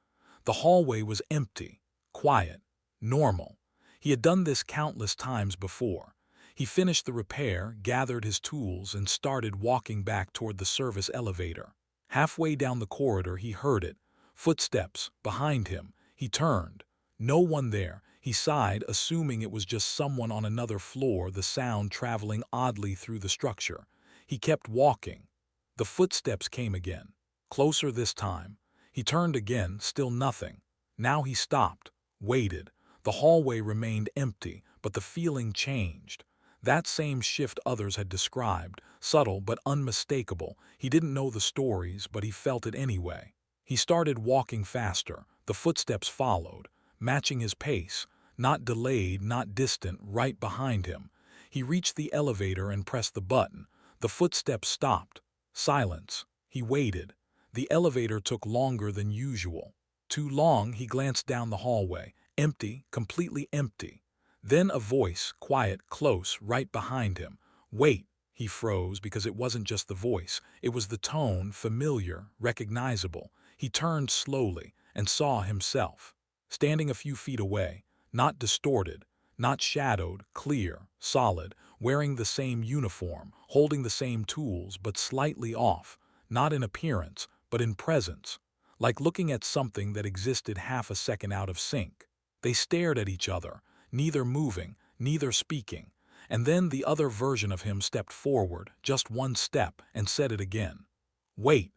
The hallway was empty, quiet, normal. He had done this countless times before. He finished the repair, gathered his tools, and started walking back toward the service elevator. Halfway down the corridor, he heard it. Footsteps, behind him. He turned. No one there. He sighed, assuming it was just someone on another floor, the sound traveling oddly through the structure. He kept walking. The footsteps came again. Closer this time. He turned again, still nothing. Now he stopped, waited. The hallway remained empty, but the feeling changed. That same shift others had described, subtle but unmistakable. He didn't know the stories, but he felt it anyway. He started walking faster. The footsteps followed, matching his pace, not delayed, not distant, right behind him. He reached the elevator and pressed the button. The footsteps stopped. Silence. He waited. The elevator took longer than usual. Too long. He glanced down the hallway. Empty, completely empty. Then a voice, quiet, close, right behind him. "Wait." He froze because it wasn't just the voice. It was the tone, familiar, recognizable. He turned slowly and saw himself, standing a few feet away, not distorted, not shadowed, clear, solid, wearing the same uniform, holding the same tools, but slightly off, not in appearance, but in presence, like looking at something that existed half a second out of sync. They stared at each other, neither moving, neither speaking, And then the other version of him stepped forward, just one step, and said it again. "Wait."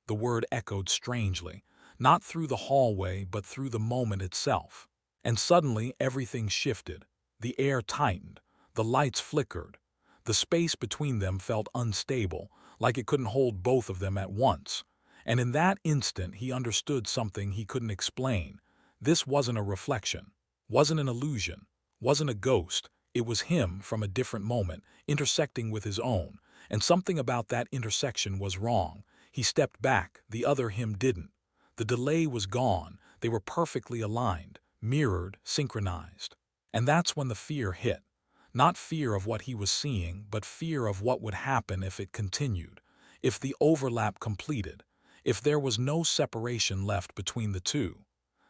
The word echoed strangely, not through the hallway but through the moment itself. And suddenly everything shifted. The air tightened, the lights flickered. The space between them felt unstable, like it couldn't hold both of them at once. And in that instant he understood something he couldn't explain. This wasn't a reflection, wasn't an illusion, wasn't a ghost. It was him from a different moment, intersecting with his own. And something about that intersection was wrong. He stepped back, the other him didn't. The delay was gone, they were perfectly aligned, mirrored, synchronized. And that's when the fear hit. Not fear of what he was seeing, but fear of what would happen if it continued, if the overlap completed, if there was no separation left between the two.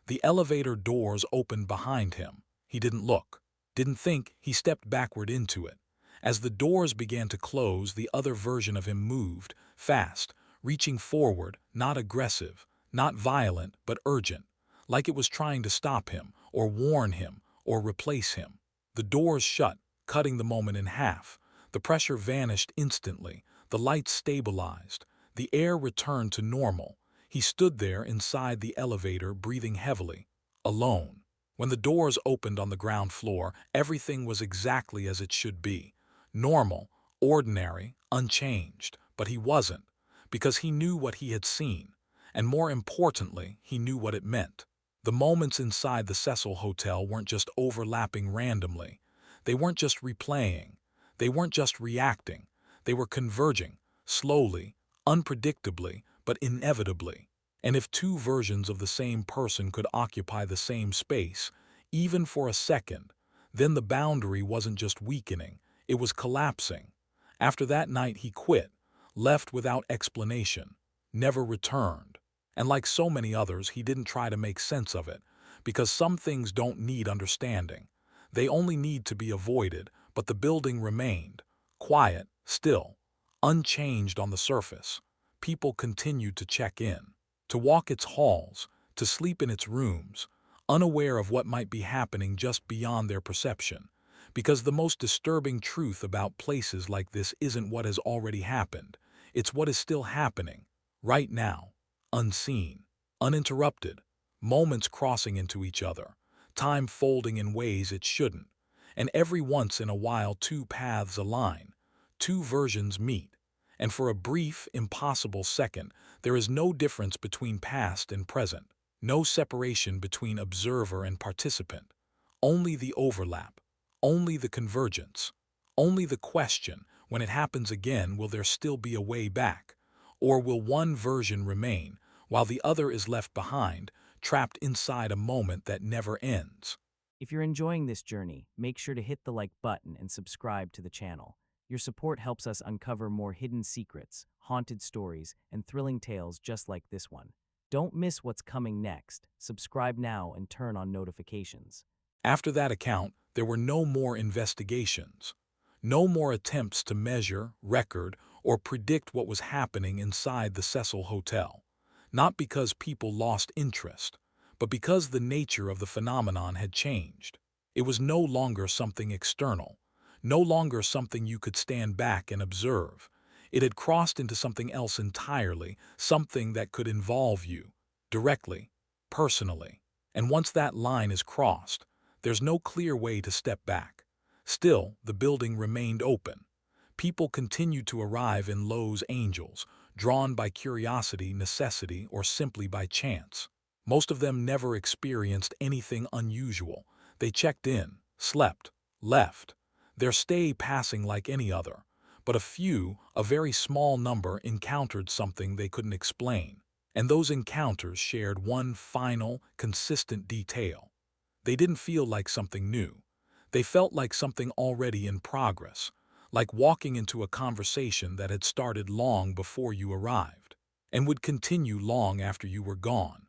The elevator doors opened behind him. He didn't look, didn't think, he stepped backward into it. As the doors began to close, the other version of him moved, fast, reaching forward, not aggressive, not violent, but urgent, like it was trying to stop him, or warn him, or replace him. The doors shut, cutting the moment in half. The pressure vanished instantly, the lights stabilized, the air returned to normal. He stood there inside the elevator, breathing heavily, alone. When the doors opened on the ground floor, everything was exactly as it should be. Normal, ordinary, unchanged. But he wasn't, because he knew what he had seen. And more importantly, he knew what it meant. The moments inside the Cecil Hotel weren't just overlapping randomly. They weren't just replaying. They weren't just reacting. They were converging, slowly, unpredictably, but inevitably. And if two versions of the same person could occupy the same space, even for a second, then the boundary wasn't just weakening, it was collapsing. After that night he quit, left without explanation, never returned. And like so many others, he didn't try to make sense of it, because some things don't need understanding. They only need to be avoided, but the building remained, quiet, still, unchanged on the surface. People continued to check in, to walk its halls, to sleep in its rooms, unaware of what might be happening just beyond their perception. Because the most disturbing truth about places like this isn't what has already happened, it's what is still happening, right now, unseen, uninterrupted, moments crossing into each other, time folding in ways it shouldn't. And every once in a while two paths align, two versions meet. And for a brief, impossible second, there is no difference between past and present, no separation between observer and participant. Only the overlap, only the convergence, only the question, when it happens again, will there still be a way back? Or will one version remain, while the other is left behind, trapped inside a moment that never ends? If you're enjoying this journey, make sure to hit the like button and subscribe to the channel. Your support helps us uncover more hidden secrets, haunted stories, and thrilling tales just like this one. Don't miss what's coming next. Subscribe now and turn on notifications. After that account, there were no more investigations, no more attempts to measure, record, or predict what was happening inside the Cecil Hotel. Not because people lost interest, but because the nature of the phenomenon had changed. It was no longer something external, no longer something you could stand back and observe. It had crossed into something else entirely, something that could involve you, directly, personally. And once that line is crossed, there's no clear way to step back. Still, the building remained open. People continued to arrive in Lowe's Angels, drawn by curiosity, necessity, or simply by chance. Most of them never experienced anything unusual. They checked in, slept, left, their stay passing like any other. But a few, a very small number, encountered something they couldn't explain. And those encounters shared one final, consistent detail. They didn't feel like something new. They felt like something already in progress, like walking into a conversation that had started long before you arrived, and would continue long after you were gone.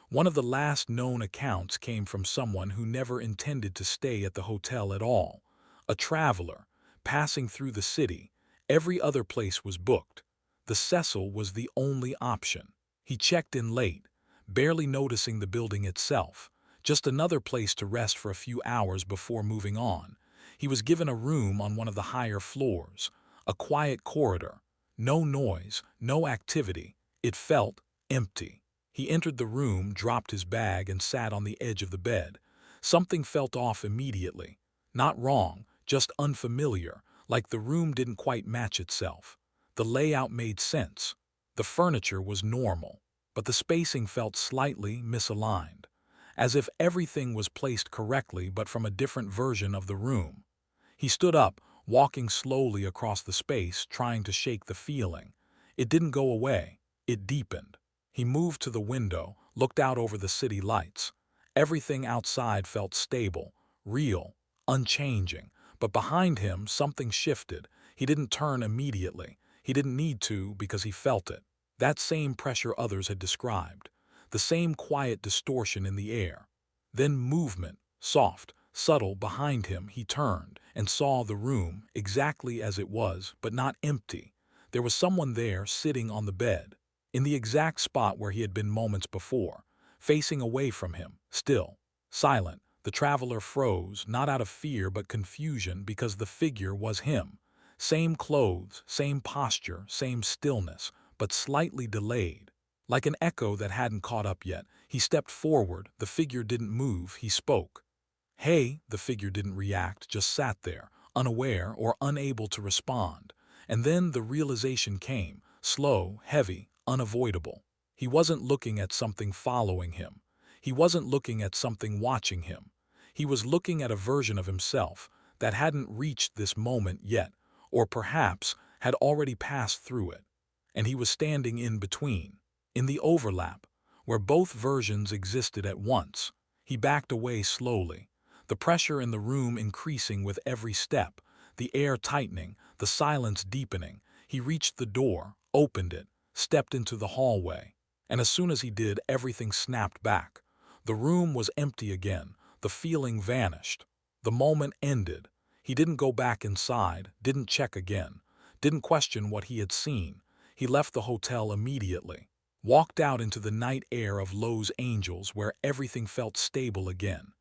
One of the last known accounts came from someone who never intended to stay at the hotel at all, a traveler, passing through the city. Every other place was booked. The Cecil was the only option. He checked in late, barely noticing the building itself, just another place to rest for a few hours before moving on. He was given a room on one of the higher floors, a quiet corridor. No noise, no activity. It felt empty. He entered the room, dropped his bag, and sat on the edge of the bed. Something felt off immediately. Not wrong, just unfamiliar, like the room didn't quite match itself. The layout made sense. The furniture was normal, but the spacing felt slightly misaligned, as if everything was placed correctly but from a different version of the room. He stood up, walking slowly across the space, trying to shake the feeling. It didn't go away. It deepened. He moved to the window, looked out over the city lights. Everything outside felt stable, real, unchanging. But behind him, something shifted. He didn't turn immediately. He didn't need to because he felt it. That same pressure others had described. The same quiet distortion in the air. Then movement, soft, subtle, behind him. He turned and saw the room exactly as it was, but not empty. There was someone there, sitting on the bed, in the exact spot where he had been moments before, facing away from him, still, silent. The traveler froze, not out of fear but confusion, because the figure was him. Same clothes, same posture, same stillness, but slightly delayed. Like an echo that hadn't caught up yet, he stepped forward. The figure didn't move. He spoke. "Hey," the figure didn't react, just sat there, unaware or unable to respond. And then the realization came, slow, heavy, unavoidable. He wasn't looking at something following him. He wasn't looking at something watching him. He was looking at a version of himself that hadn't reached this moment yet, or perhaps had already passed through it. And he was standing in between, in the overlap, where both versions existed at once. He backed away slowly, the pressure in the room increasing with every step, the air tightening, the silence deepening. He reached the door, opened it, stepped into the hallway. And as soon as he did, everything snapped back. The room was empty again. The feeling vanished. The moment ended. He didn't go back inside, didn't check again, didn't question what he had seen. He left the hotel immediately, walked out into the night air of Los Angeles, where everything felt stable again.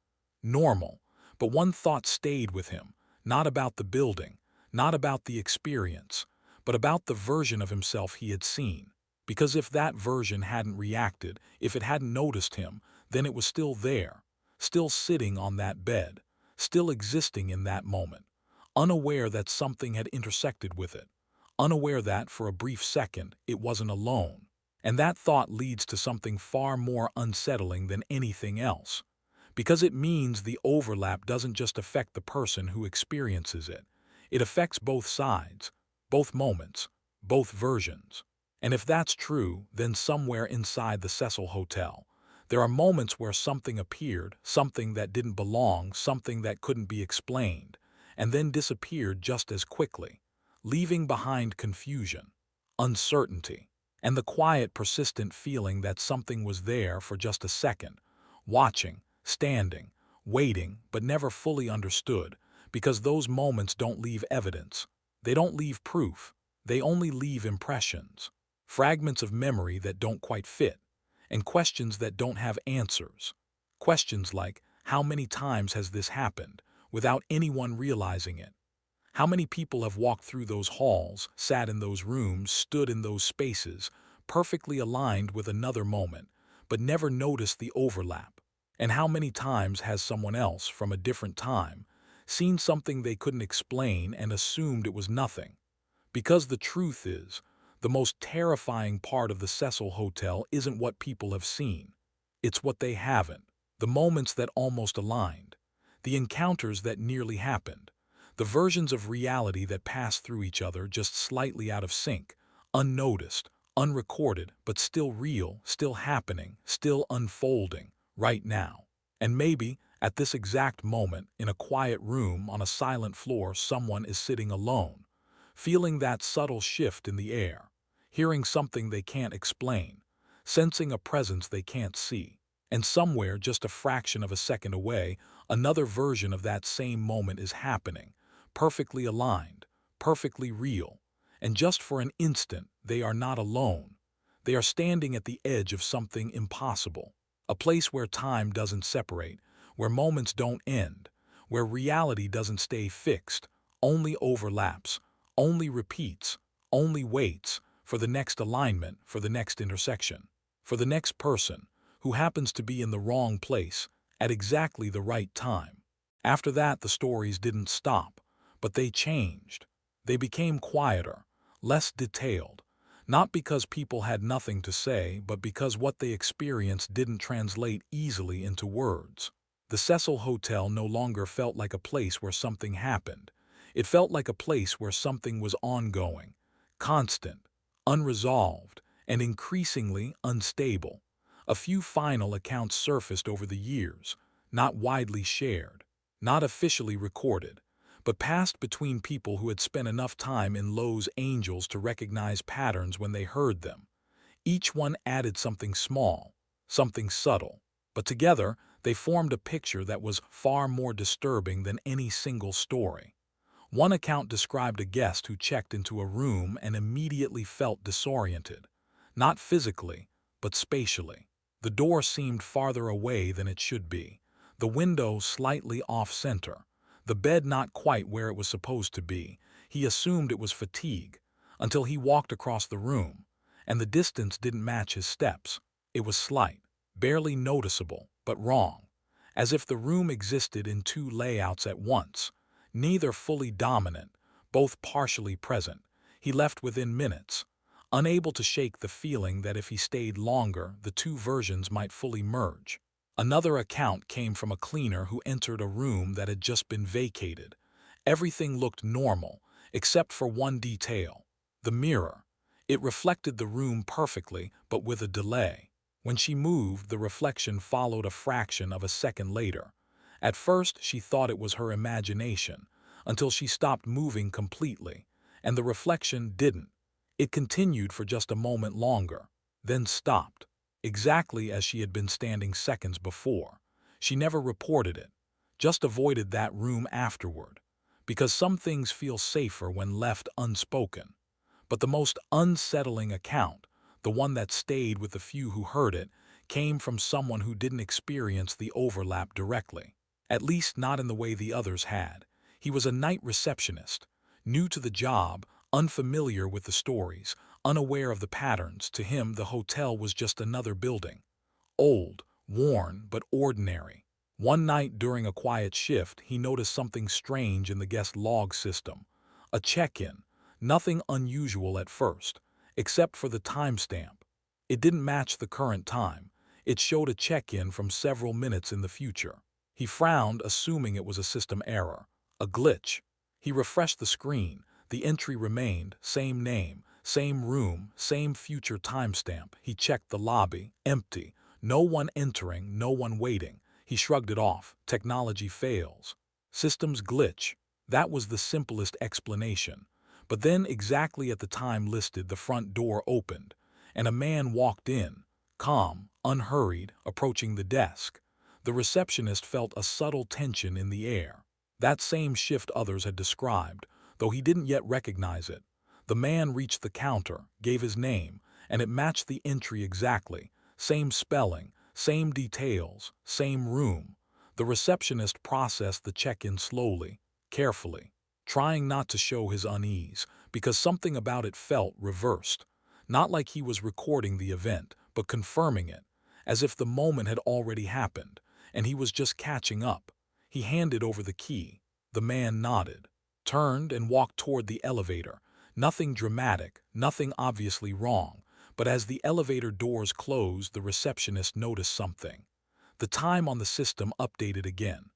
Normal. But one thought stayed with him, not about the building, not about the experience, but about the version of himself he had seen. Because if that version hadn't reacted, if it hadn't noticed him, then it was still there, still sitting on that bed, still existing in that moment, unaware that something had intersected with it, unaware that, for a brief second, it wasn't alone. And that thought leads to something far more unsettling than anything else. Because it means the overlap doesn't just affect the person who experiences it. It affects both sides, both moments, both versions. And if that's true, then somewhere inside the Cecil Hotel, there are moments where something appeared, something that didn't belong, something that couldn't be explained, and then disappeared just as quickly, leaving behind confusion, uncertainty, and the quiet, persistent feeling that something was there for just a second, watching, standing, waiting, but never fully understood, because those moments don't leave evidence. They don't leave proof. They only leave impressions, fragments of memory that don't quite fit, and questions that don't have answers. Questions like, how many times has this happened, without anyone realizing it? How many people have walked through those halls, sat in those rooms, stood in those spaces, perfectly aligned with another moment, but never noticed the overlap? And how many times has someone else, from a different time, seen something they couldn't explain and assumed it was nothing? Because the truth is, the most terrifying part of the Cecil Hotel isn't what people have seen. It's what they haven't. The moments that almost aligned. The encounters that nearly happened. The versions of reality that pass through each other just slightly out of sync, unnoticed, unrecorded, but still real, still happening, still unfolding, right now. And maybe, at this exact moment, in a quiet room on a silent floor, someone is sitting alone, feeling that subtle shift in the air, hearing something they can't explain, sensing a presence they can't see. And somewhere, just a fraction of a second away, another version of that same moment is happening, perfectly aligned, perfectly real. And just for an instant, they are not alone. They are standing at the edge of something impossible, a place where time doesn't separate, where moments don't end, where reality doesn't stay fixed, only overlaps, only repeats, only waits for the next alignment, for the next intersection, for the next person who happens to be in the wrong place at exactly the right time. After that, the stories didn't stop, but they changed. They became quieter, less detailed, not because people had nothing to say, but because what they experienced didn't translate easily into words. The Cecil Hotel no longer felt like a place where something happened. It felt like a place where something was ongoing, constant, unresolved, and increasingly unstable. A few final accounts surfaced over the years, not widely shared, not officially recorded, but passed between people who had spent enough time in Lowe's Angels to recognize patterns when they heard them. Each one added something small, something subtle, but together they formed a picture that was far more disturbing than any single story. One account described a guest who checked into a room and immediately felt disoriented, not physically, but spatially. The door seemed farther away than it should be, the window slightly off-center, the bed not quite where it was supposed to be. He assumed it was fatigue, until he walked across the room, and the distance didn't match his steps. It was slight, barely noticeable, but wrong, as if the room existed in two layouts at once, neither fully dominant, both partially present. He left within minutes, unable to shake the feeling that if he stayed longer, the two versions might fully merge. Another account came from a cleaner who entered a room that had just been vacated. Everything looked normal, except for one detail: the mirror. It reflected the room perfectly, but with a delay. When she moved, the reflection followed a fraction of a second later. At first, she thought it was her imagination, until she stopped moving completely, and the reflection didn't. It continued for just a moment longer, then stopped, exactly as she had been standing seconds before. She never reported it, just avoided that room afterward, because some things feel safer when left unspoken. But the most unsettling account, the one that stayed with the few who heard it, came from someone who didn't experience the overlap directly. At least not in the way the others had. He was a night receptionist, new to the job, unfamiliar with the stories, unaware of the patterns. To him, the hotel was just another building. Old, worn, but ordinary. One night during a quiet shift, he noticed something strange in the guest log system. A check-in. Nothing unusual at first, except for the timestamp. It didn't match the current time. It showed a check-in from several minutes in the future. He frowned, assuming it was a system error, a glitch. He refreshed the screen. The entry remained, same name, same room, same future timestamp. He checked the lobby, empty. No one entering, no one waiting. He shrugged it off. Technology fails. Systems glitch. That was the simplest explanation. But then, exactly at the time listed, the front door opened, and a man walked in, calm, unhurried, approaching the desk. The receptionist felt a subtle tension in the air. That same shift others had described, though he didn't yet recognize it. The man reached the counter, gave his name, and it matched the entry exactly. Same spelling, same details, same room. The receptionist processed the check-in slowly, carefully, trying not to show his unease, because something about it felt reversed. Not like he was recording the event, but confirming it, as if the moment had already happened, and he was just catching up. He handed over the key. The man nodded, turned and walked toward the elevator. Nothing dramatic, nothing obviously wrong, but as the elevator doors closed, the receptionist noticed something. The time on the system updated again.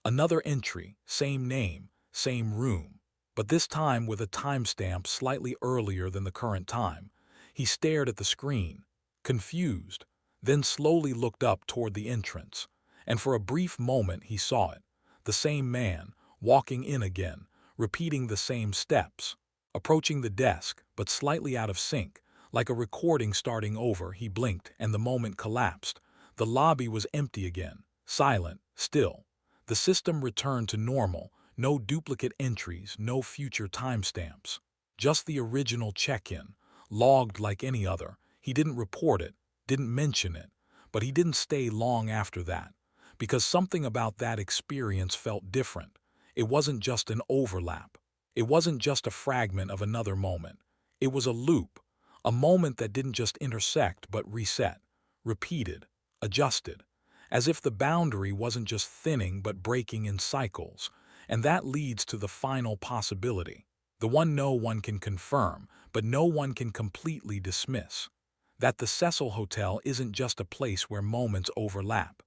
Another entry, same name, same room, but this time with a timestamp slightly earlier than the current time. He stared at the screen, confused, then slowly looked up toward the entrance, and for a brief moment he saw it. The same man, walking in again, repeating the same steps, approaching the desk, but slightly out of sync, like a recording starting over. He blinked, and the moment collapsed. The lobby was empty again, silent, still. The system returned to normal, no duplicate entries, no future timestamps. Just the original check-in, logged like any other. He didn't report it, didn't mention it, but he didn't stay long after that, because something about that experience felt different. It wasn't just an overlap. It wasn't just a fragment of another moment. It was a loop, a moment that didn't just intersect but reset, repeated, adjusted, as if the boundary wasn't just thinning but breaking in cycles. And that leads to the final possibility, the one no one can confirm, but no one can completely dismiss, that the Cecil Hotel isn't just a place where moments overlap.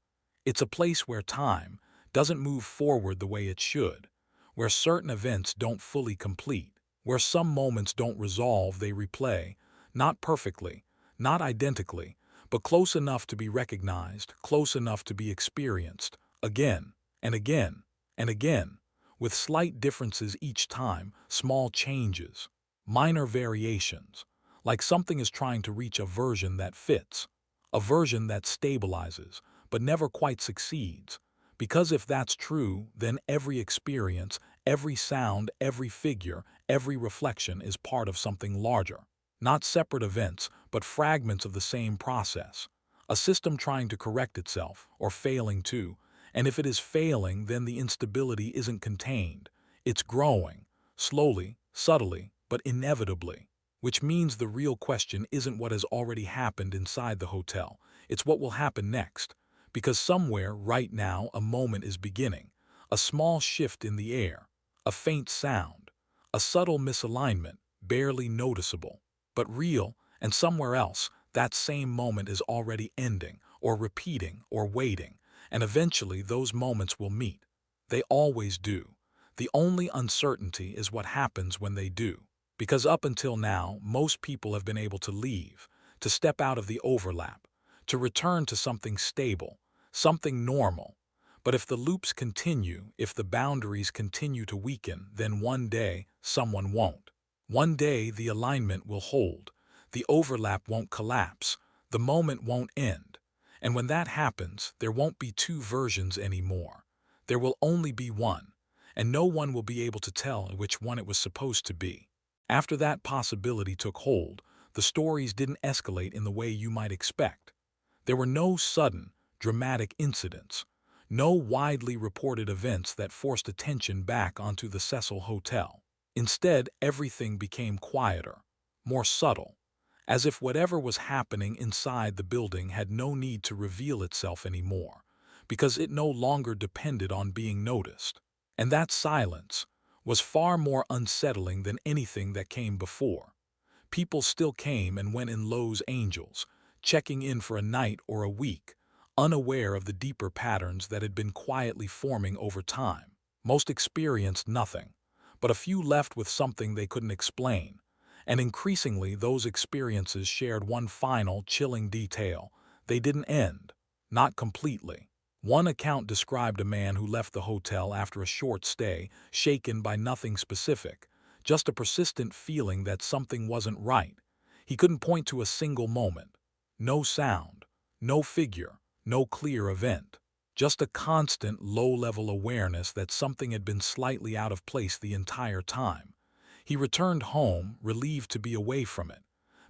It's a place where time doesn't move forward the way it should, where certain events don't fully complete, where some moments don't resolve, they replay, not perfectly, not identically, but close enough to be recognized, close enough to be experienced, again and again and again, with slight differences each time, small changes, minor variations, like something is trying to reach a version that fits, a version that stabilizes, but never quite succeeds. Because if that's true, then every experience, every sound, every figure, every reflection is part of something larger. Not separate events, but fragments of the same process. A system trying to correct itself, or failing to. And if it is failing, then the instability isn't contained. It's growing, slowly, subtly, but inevitably. Which means the real question isn't what has already happened inside the hotel, it's what will happen next. Because somewhere, right now, a moment is beginning. A small shift in the air, a faint sound, a subtle misalignment, barely noticeable, but real, and somewhere else, that same moment is already ending, or repeating, or waiting, and eventually those moments will meet. They always do. The only uncertainty is what happens when they do. Because up until now, most people have been able to leave, to step out of the overlap, to return to something stable, something normal. But if the loops continue, if the boundaries continue to weaken, then one day, someone won't. One day, the alignment will hold, the overlap won't collapse, the moment won't end. And when that happens, there won't be two versions anymore. There will only be one, and no one will be able to tell which one it was supposed to be. After that possibility took hold, the stories didn't escalate in the way you might expect. There were no sudden, dramatic incidents, no widely reported events that forced attention back onto the Cecil Hotel. Instead, everything became quieter, more subtle, as if whatever was happening inside the building had no need to reveal itself anymore, because it no longer depended on being noticed. And that silence was far more unsettling than anything that came before. People still came and went in Lowe's Angels, checking in for a night or a week, unaware of the deeper patterns that had been quietly forming over time. Most experienced nothing, but a few left with something they couldn't explain. And increasingly, those experiences shared one final, chilling detail. They didn't end. Not completely. One account described a man who left the hotel after a short stay, shaken by nothing specific, just a persistent feeling that something wasn't right. He couldn't point to a single moment. No sound, no figure, no clear event. Just a constant, low-level awareness that something had been slightly out of place the entire time. He returned home, relieved to be away from it,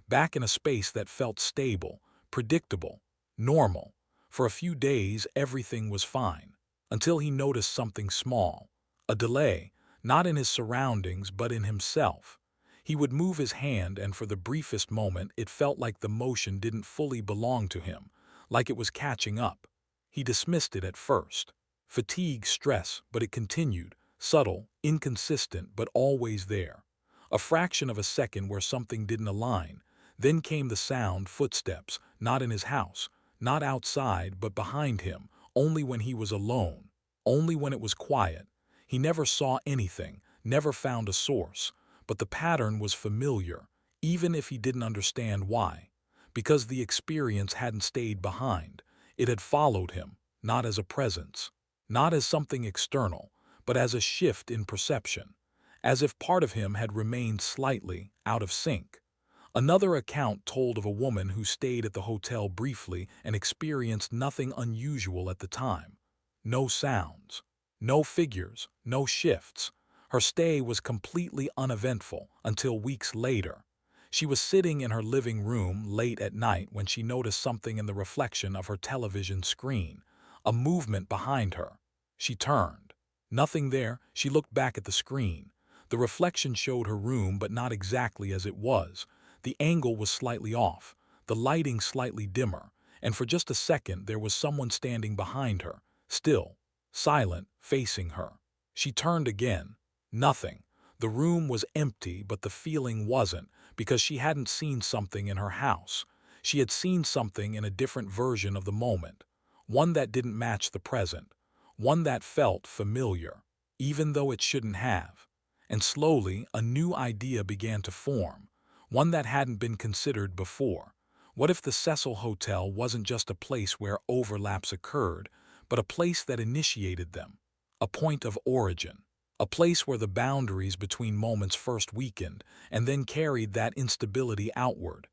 back in a space that felt stable, predictable, normal. For a few days, everything was fine, until he noticed something small, a delay, not in his surroundings but in himself. He would move his hand, and for the briefest moment it felt like the motion didn't fully belong to him, like it was catching up. He dismissed it at first. Fatigue, stress, but it continued, subtle, inconsistent, but always there. A fraction of a second where something didn't align. Then came the sound, footsteps, not in his house, not outside, but behind him, only when he was alone, only when it was quiet. He never saw anything, never found a source, but the pattern was familiar, even if he didn't understand why. Because the experience hadn't stayed behind. It had followed him, not as a presence, not as something external, but as a shift in perception, as if part of him had remained slightly out of sync. Another account told of a woman who stayed at the hotel briefly and experienced nothing unusual at the time. No sounds, no figures, no shifts. Her stay was completely uneventful until weeks later. She was sitting in her living room late at night when she noticed something in the reflection of her television screen. a movement behind her. She turned. Nothing there. She looked back at the screen. The reflection showed her room, but not exactly as it was. The angle was slightly off, the lighting slightly dimmer, and for just a second there was someone standing behind her, still, silent, facing her. She turned again. Nothing. The room was empty, but the feeling wasn't, because she hadn't seen something in her house. She had seen something in a different version of the moment, one that didn't match the present, one that felt familiar, even though it shouldn't have. And slowly, a new idea began to form, one that hadn't been considered before. What if the Cecil Hotel wasn't just a place where overlaps occurred, but a place that initiated them? A point of origin. A place where the boundaries between moments first weakened and then carried that instability outward,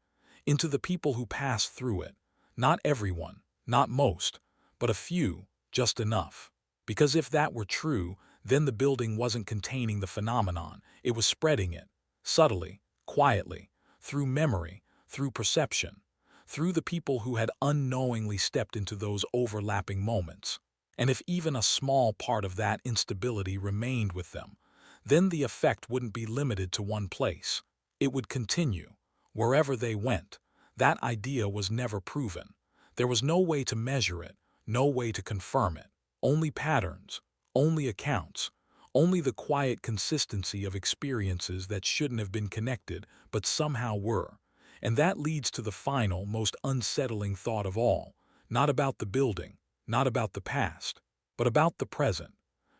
into the people who passed through it. Not everyone, not most, but a few, just enough. Because if that were true, then the building wasn't containing the phenomenon, it was spreading it, subtly, quietly, through memory, through perception, through the people who had unknowingly stepped into those overlapping moments. And if even a small part of that instability remained with them, then the effect wouldn't be limited to one place. It would continue, wherever they went. That idea was never proven. There was no way to measure it, no way to confirm it. Only patterns, only accounts, only the quiet consistency of experiences that shouldn't have been connected, but somehow were. And that leads to the final, most unsettling thought of all, not about the building, not about the past, but about the present.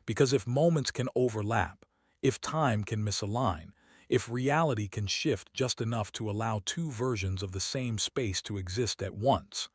Because if moments can overlap, if time can misalign, if reality can shift just enough to allow two versions of the same space to exist at once,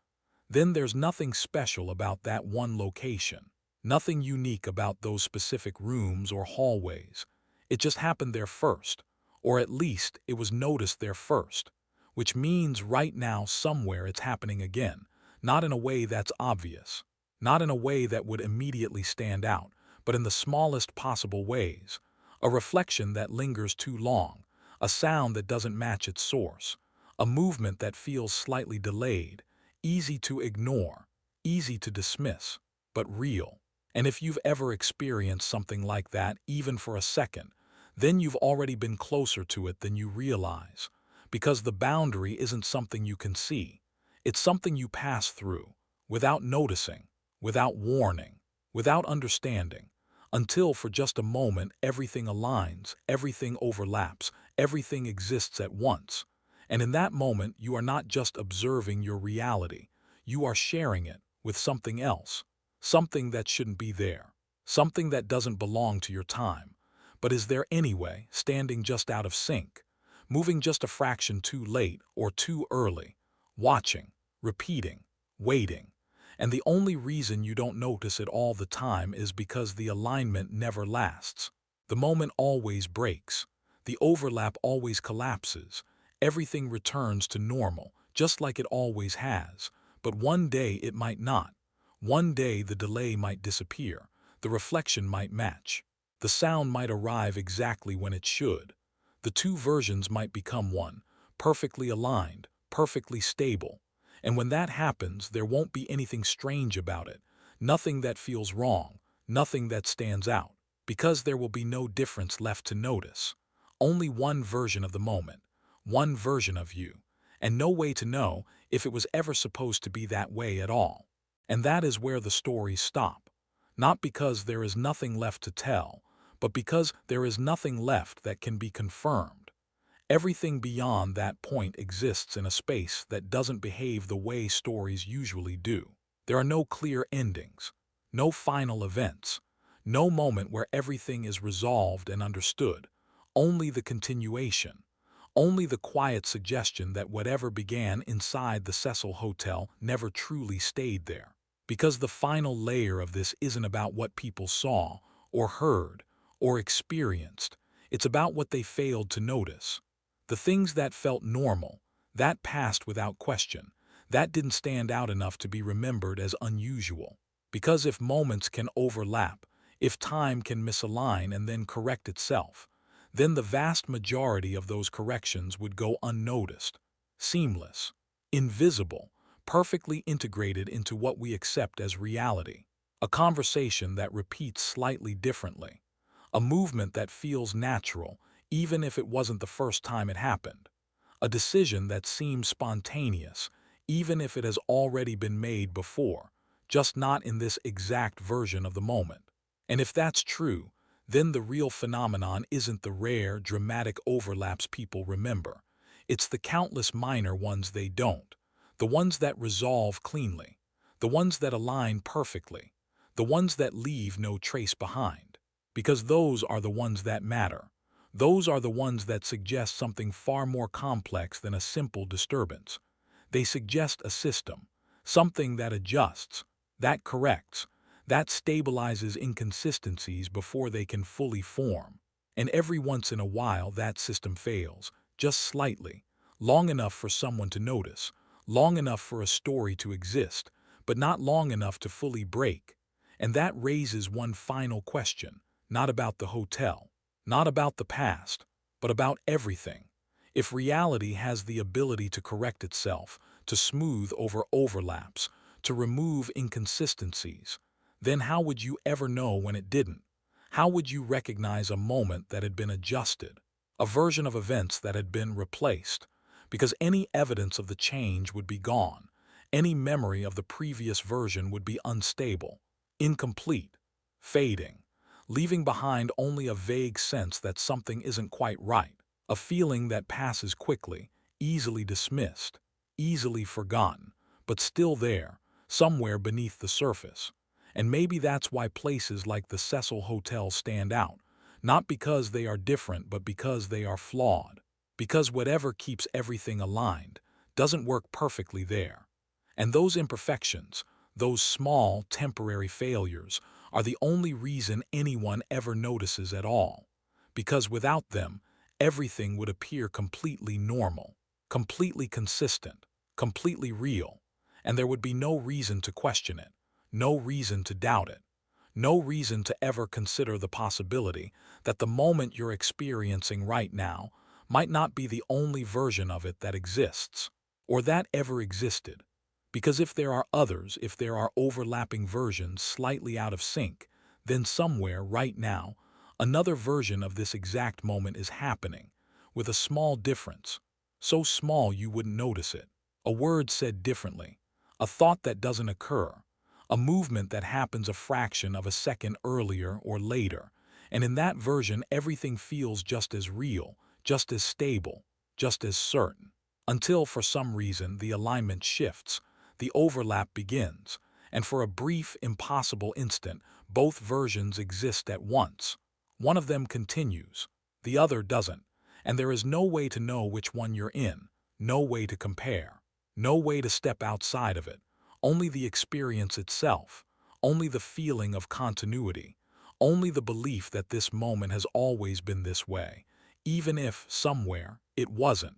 then there's nothing special about that one location, nothing unique about those specific rooms or hallways. It just happened there first, or at least it was noticed there first, which means right now somewhere it's happening again, not in a way that's obvious, not in a way that would immediately stand out, but in the smallest possible ways. A reflection that lingers too long, a sound that doesn't match its source, a movement that feels slightly delayed, easy to ignore, easy to dismiss, but real. And if you've ever experienced something like that, even for a second, then you've already been closer to it than you realize. Because the boundary isn't something you can see. It's something you pass through, without noticing, without warning, without understanding, until for just a moment everything aligns, everything overlaps, everything exists at once. And in that moment, you are not just observing your reality, you are sharing it with something else, something that shouldn't be there, something that doesn't belong to your time, but is there anyway, standing just out of sync, moving just a fraction too late or too early, watching, repeating, waiting. And the only reason you don't notice it all the time is because the alignment never lasts. The moment always breaks. The overlap always collapses. Everything returns to normal, just like it always has. But one day it might not. One day the delay might disappear. The reflection might match. The sound might arrive exactly when it should. The two versions might become one, perfectly aligned, perfectly stable. And when that happens, there won't be anything strange about it, nothing that feels wrong, nothing that stands out, because there will be no difference left to notice. Only one version of the moment, one version of you, and no way to know if it was ever supposed to be that way at all. And that is where the stories stop. Not because there is nothing left to tell, but because there is nothing left that can be confirmed. Everything beyond that point exists in a space that doesn't behave the way stories usually do. There are no clear endings, no final events, no moment where everything is resolved and understood, only the continuation, only the quiet suggestion that whatever began inside the Cecil Hotel never truly stayed there. Because the final layer of this isn't about what people saw, or heard, or experienced. It's about what they failed to notice. The things that felt normal, that passed without question, that didn't stand out enough to be remembered as unusual. Because if moments can overlap, if time can misalign and then correct itself, then the vast majority of those corrections would go unnoticed, seamless, invisible, perfectly integrated into what we accept as reality. a conversation that repeats slightly differently, a movement that feels natural even if it wasn't the first time it happened, a decision that seems spontaneous even if it has already been made before, just not in this exact version of the moment. And if that's true, then the real phenomenon isn't the rare, dramatic overlaps people remember. It's the countless minor ones they don't, the ones that resolve cleanly, the ones that align perfectly, the ones that leave no trace behind. Because those are the ones that matter. Those are the ones that suggest something far more complex than a simple disturbance. They suggest a system, something that adjusts, that corrects, that stabilizes inconsistencies before they can fully form. And every once in a while that system fails, just slightly, long enough for someone to notice, long enough for a story to exist, but not long enough to fully break. And that raises one final question, not about the hotel, not about the past, but about everything. If reality has the ability to correct itself, to smooth over overlaps, to remove inconsistencies, then how would you ever know when it didn't? How would you recognize a moment that had been adjusted, a version of events that had been replaced? Because any evidence of the change would be gone. Any memory of the previous version would be unstable, incomplete, fading, leaving behind only a vague sense that something isn't quite right, a feeling that passes quickly, easily dismissed, easily forgotten, but still there, somewhere beneath the surface. And maybe that's why places like the Cecil Hotel stand out, not because they are different but because they are flawed, because whatever keeps everything aligned doesn't work perfectly there. And those imperfections, those small, temporary failures, are the only reason anyone ever notices at all. Because without them, everything would appear completely normal, completely consistent, completely real, and there would be no reason to question it, no reason to doubt it, no reason to ever consider the possibility that the moment you're experiencing right now might not be the only version of it that exists, or that ever existed. Because if there are others, if there are overlapping versions slightly out of sync, then somewhere, right now, another version of this exact moment is happening, with a small difference, so small you wouldn't notice it. A word said differently, a thought that doesn't occur, a movement that happens a fraction of a second earlier or later, and in that version everything feels just as real, just as stable, just as certain. Until, for some reason, the alignment shifts, the overlap begins, and for a brief, impossible instant, both versions exist at once. One of them continues, the other doesn't, and there is no way to know which one you're in, no way to compare, no way to step outside of it, only the experience itself, only the feeling of continuity, only the belief that this moment has always been this way, even if, somewhere, it wasn't.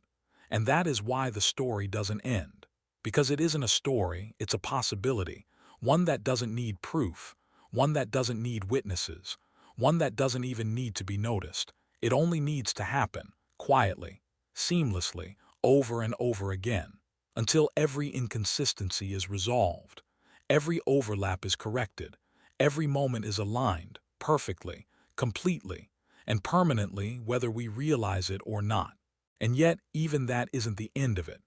And that is why the story doesn't end. Because it isn't a story, it's a possibility, one that doesn't need proof, one that doesn't need witnesses, one that doesn't even need to be noticed. It only needs to happen, quietly, seamlessly, over and over again, until every inconsistency is resolved, every overlap is corrected, every moment is aligned, perfectly, completely, and permanently, whether we realize it or not. And yet, even that isn't the end of it.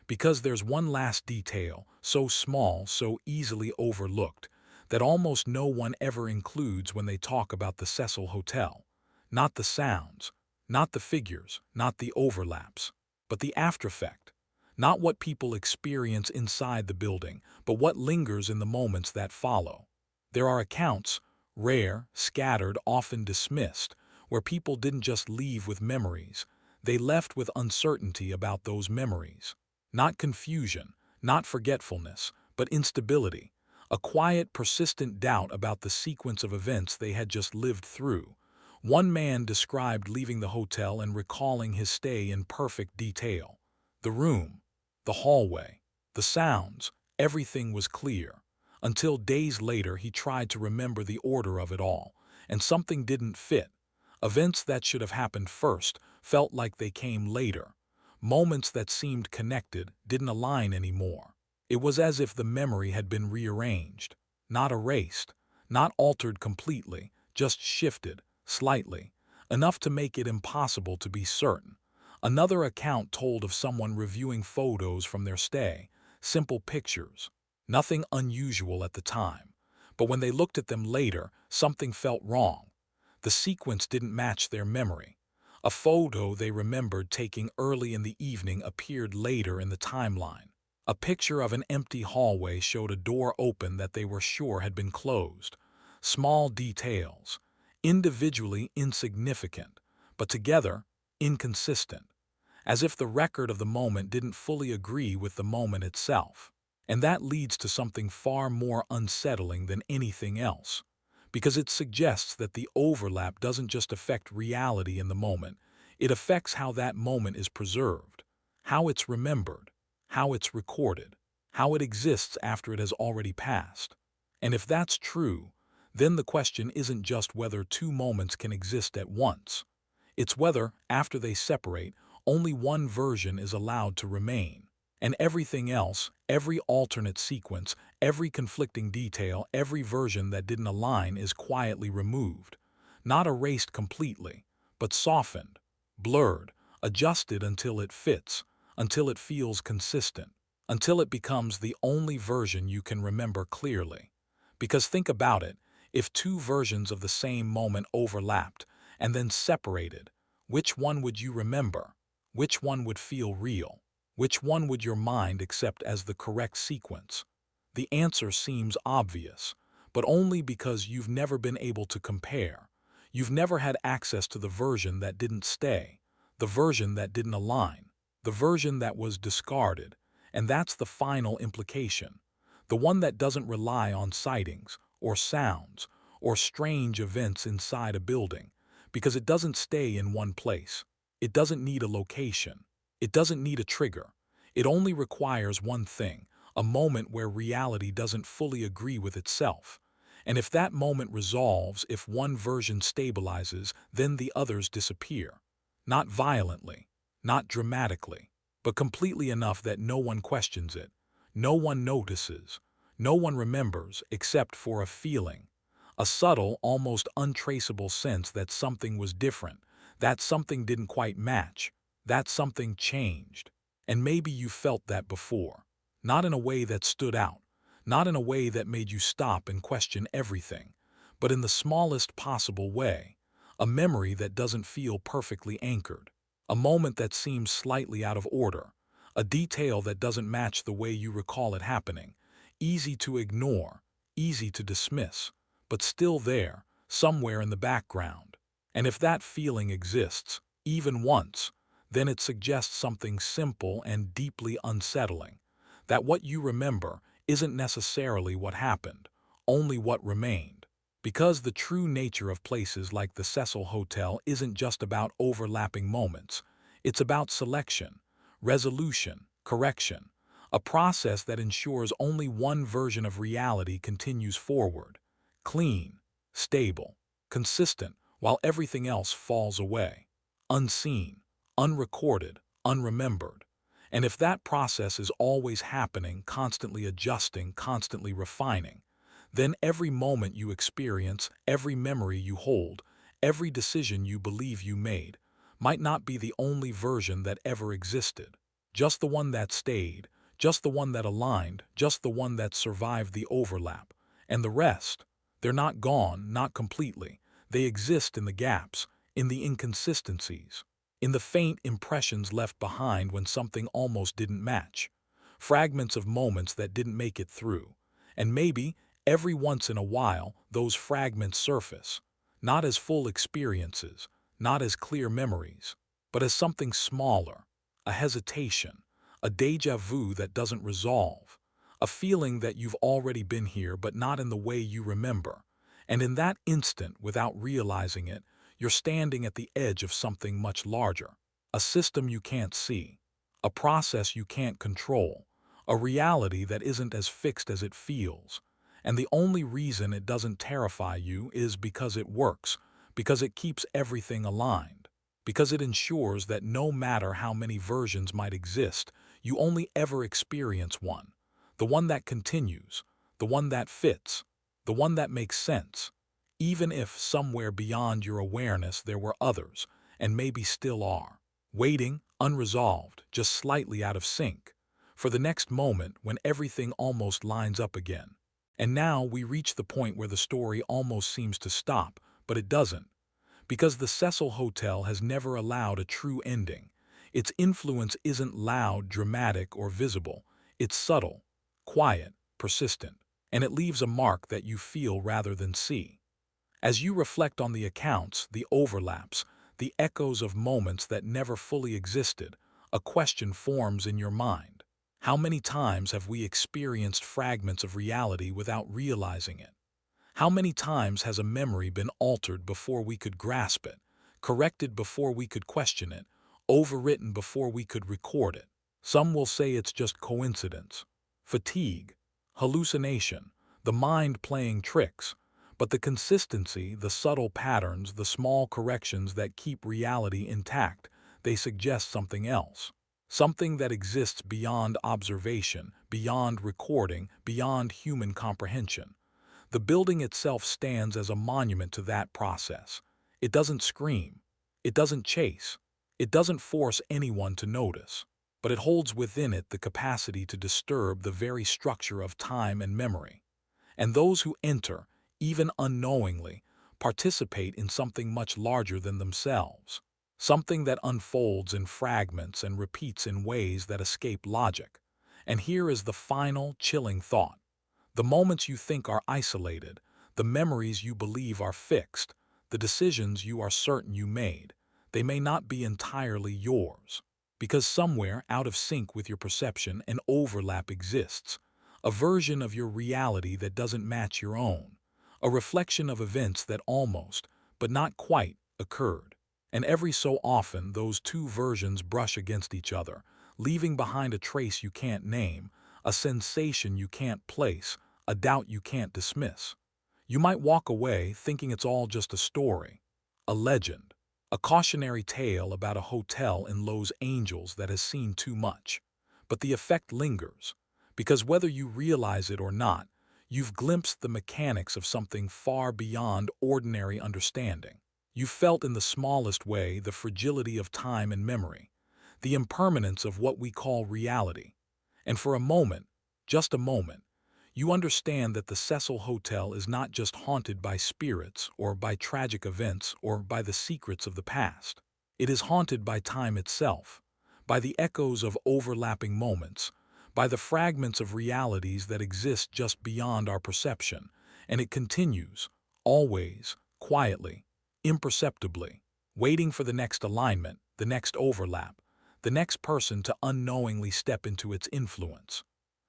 Because there's one last detail, so small, so easily overlooked, that almost no one ever includes when they talk about the Cecil Hotel. Not the sounds, not the figures, not the overlaps, but the aftereffect. Not what people experience inside the building, but what lingers in the moments that follow. There are accounts, rare, scattered, often dismissed, where people didn't just leave with memories, they left with uncertainty about those memories. Not confusion, not forgetfulness, but instability, a quiet, persistent doubt about the sequence of events they had just lived through. One man described leaving the hotel and recalling his stay in perfect detail. The room, the hallway, the sounds, everything was clear. Until days later he tried to remember the order of it all, and something didn't fit. Events that should have happened first felt like they came later. Moments that seemed connected didn't align anymore. It was as if the memory had been rearranged, not erased, not altered completely, just shifted, slightly, enough to make it impossible to be certain. Another account told of someone reviewing photos from their stay, simple pictures, nothing unusual at the time. But when they looked at them later, something felt wrong. The sequence didn't match their memory. A photo they remembered taking early in the evening appeared later in the timeline. A picture of an empty hallway showed a door open that they were sure had been closed. Small details, individually insignificant, but together inconsistent, as if the record of the moment didn't fully agree with the moment itself. And that leads to something far more unsettling than anything else, because it suggests that the overlap doesn't just affect reality in the moment, it affects how that moment is preserved, how it's remembered, how it's recorded, how it exists after it has already passed. And if that's true, then the question isn't just whether two moments can exist at once. It's whether, after they separate, only one version is allowed to remain. And everything else, every alternate sequence, every conflicting detail, every version that didn't align is quietly removed. Not erased completely, but softened, blurred, adjusted until it fits, until it feels consistent, until it becomes the only version you can remember clearly. Because think about it, if two versions of the same moment overlapped and then separated, which one would you remember? Which one would feel real? Which one would your mind accept as the correct sequence? The answer seems obvious, but only because you've never been able to compare. You've never had access to the version that didn't stay, the version that didn't align, the version that was discarded, and that's the final implication. The one that doesn't rely on sightings, or sounds, or strange events inside a building, because it doesn't stay in one place. It doesn't need a location. It doesn't need a trigger. It only requires one thing, a moment where reality doesn't fully agree with itself. And if that moment resolves, if one version stabilizes, then the others disappear. Not violently, not dramatically, but completely enough that no one questions it. No one notices. No one remembers except for a feeling. A subtle, almost untraceable sense that something was different, that something didn't quite match, that something changed. And maybe you felt that before. Not in a way that stood out, not in a way that made you stop and question everything, but in the smallest possible way. A memory that doesn't feel perfectly anchored. A moment that seems slightly out of order. A detail that doesn't match the way you recall it happening. Easy to ignore, easy to dismiss, but still there, somewhere in the background. And if that feeling exists, even once, then it suggests something simple and deeply unsettling. That what you remember isn't necessarily what happened, only what remained. Because the true nature of places like the Cecil Hotel isn't just about overlapping moments. It's about selection, resolution, correction, a process that ensures only one version of reality continues forward, clean, stable, consistent, while everything else falls away, unseen, unrecorded, unremembered. And if that process is always happening, constantly adjusting, constantly refining, then every moment you experience, every memory you hold, every decision you believe you made, might not be the only version that ever existed. Just the one that stayed, just the one that aligned, just the one that survived the overlap. And the rest, they're not gone, not completely. They exist in the gaps, in the inconsistencies, in the faint impressions left behind when something almost didn't match. Fragments of moments that didn't make it through. And maybe, every once in a while, those fragments surface, not as full experiences, not as clear memories, but as something smaller, a hesitation, a déjà vu that doesn't resolve, a feeling that you've already been here but not in the way you remember. And in that instant, without realizing it, you're standing at the edge of something much larger, a system you can't see, a process you can't control, a reality that isn't as fixed as it feels. And the only reason it doesn't terrify you is because it works, because it keeps everything aligned, because it ensures that no matter how many versions might exist, you only ever experience one, the one that continues, the one that fits, the one that makes sense, even if somewhere beyond your awareness there were others, and maybe still are, waiting, unresolved, just slightly out of sync, for the next moment when everything almost lines up again. And now we reach the point where the story almost seems to stop, but it doesn't, because the Cecil Hotel has never allowed a true ending. Its influence isn't loud, dramatic, or visible. It's subtle, quiet, persistent, and it leaves a mark that you feel rather than see. As you reflect on the accounts, the overlaps, the echoes of moments that never fully existed, a question forms in your mind. How many times have we experienced fragments of reality without realizing it? How many times has a memory been altered before we could grasp it, corrected before we could question it, overwritten before we could record it? Some will say it's just coincidence, fatigue, hallucination, the mind playing tricks, but the consistency, the subtle patterns, the small corrections that keep reality intact, they suggest something else. Something that exists beyond observation, beyond recording, beyond human comprehension. The building itself stands as a monument to that process. It doesn't scream. It doesn't chase. It doesn't force anyone to notice. But it holds within it the capacity to disturb the very structure of time and memory. And those who enter, even unknowingly, participate in something much larger than themselves. Something that unfolds in fragments and repeats in ways that escape logic. And here is the final, chilling thought. The moments you think are isolated, the memories you believe are fixed, the decisions you are certain you made, they may not be entirely yours. Because somewhere out of sync with your perception an overlap exists, a version of your reality that doesn't match your own, a reflection of events that almost, but not quite, occurred. And every so often those two versions brush against each other, leaving behind a trace you can't name, a sensation you can't place, a doubt you can't dismiss. You might walk away thinking it's all just a story, a legend, a cautionary tale about a hotel in Los Angeles that has seen too much. But the effect lingers, because whether you realize it or not, you've glimpsed the mechanics of something far beyond ordinary understanding. You've felt in the smallest way the fragility of time and memory, the impermanence of what we call reality. And for a moment, just a moment, you understand that the Cecil Hotel is not just haunted by spirits or by tragic events or by the secrets of the past. It is haunted by time itself, by the echoes of overlapping moments, by the fragments of realities that exist just beyond our perception, and it continues, always, quietly, imperceptibly, waiting for the next alignment, the next overlap, the next person to unknowingly step into its influence.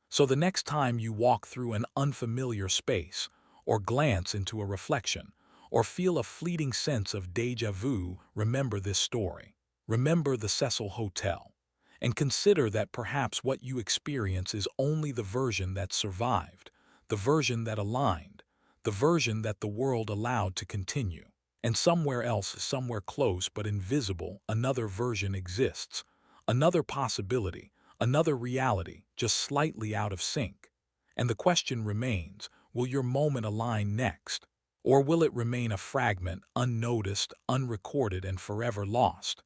So the next time you walk through an unfamiliar space, or glance into a reflection, or feel a fleeting sense of déjà vu, remember this story. Remember the Cecil Hotel. And consider that perhaps what you experience is only the version that survived, the version that aligned, the version that the world allowed to continue. And somewhere else, somewhere close but invisible, another version exists, another possibility, another reality, just slightly out of sync. And the question remains, will your moment align next? Or will it remain a fragment, unnoticed, unrecorded, and forever lost?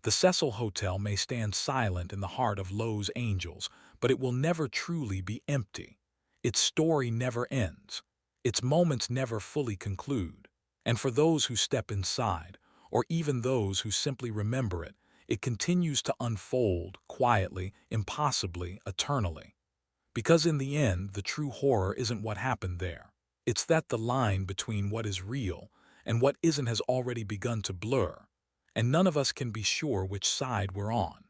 The Cecil Hotel may stand silent in the heart of Los Angeles, but it will never truly be empty. Its story never ends. Its moments never fully conclude. And for those who step inside, or even those who simply remember it, it continues to unfold quietly, impossibly, eternally. Because in the end, the true horror isn't what happened there. It's that the line between what is real and what isn't has already begun to blur, and none of us can be sure which side we're on.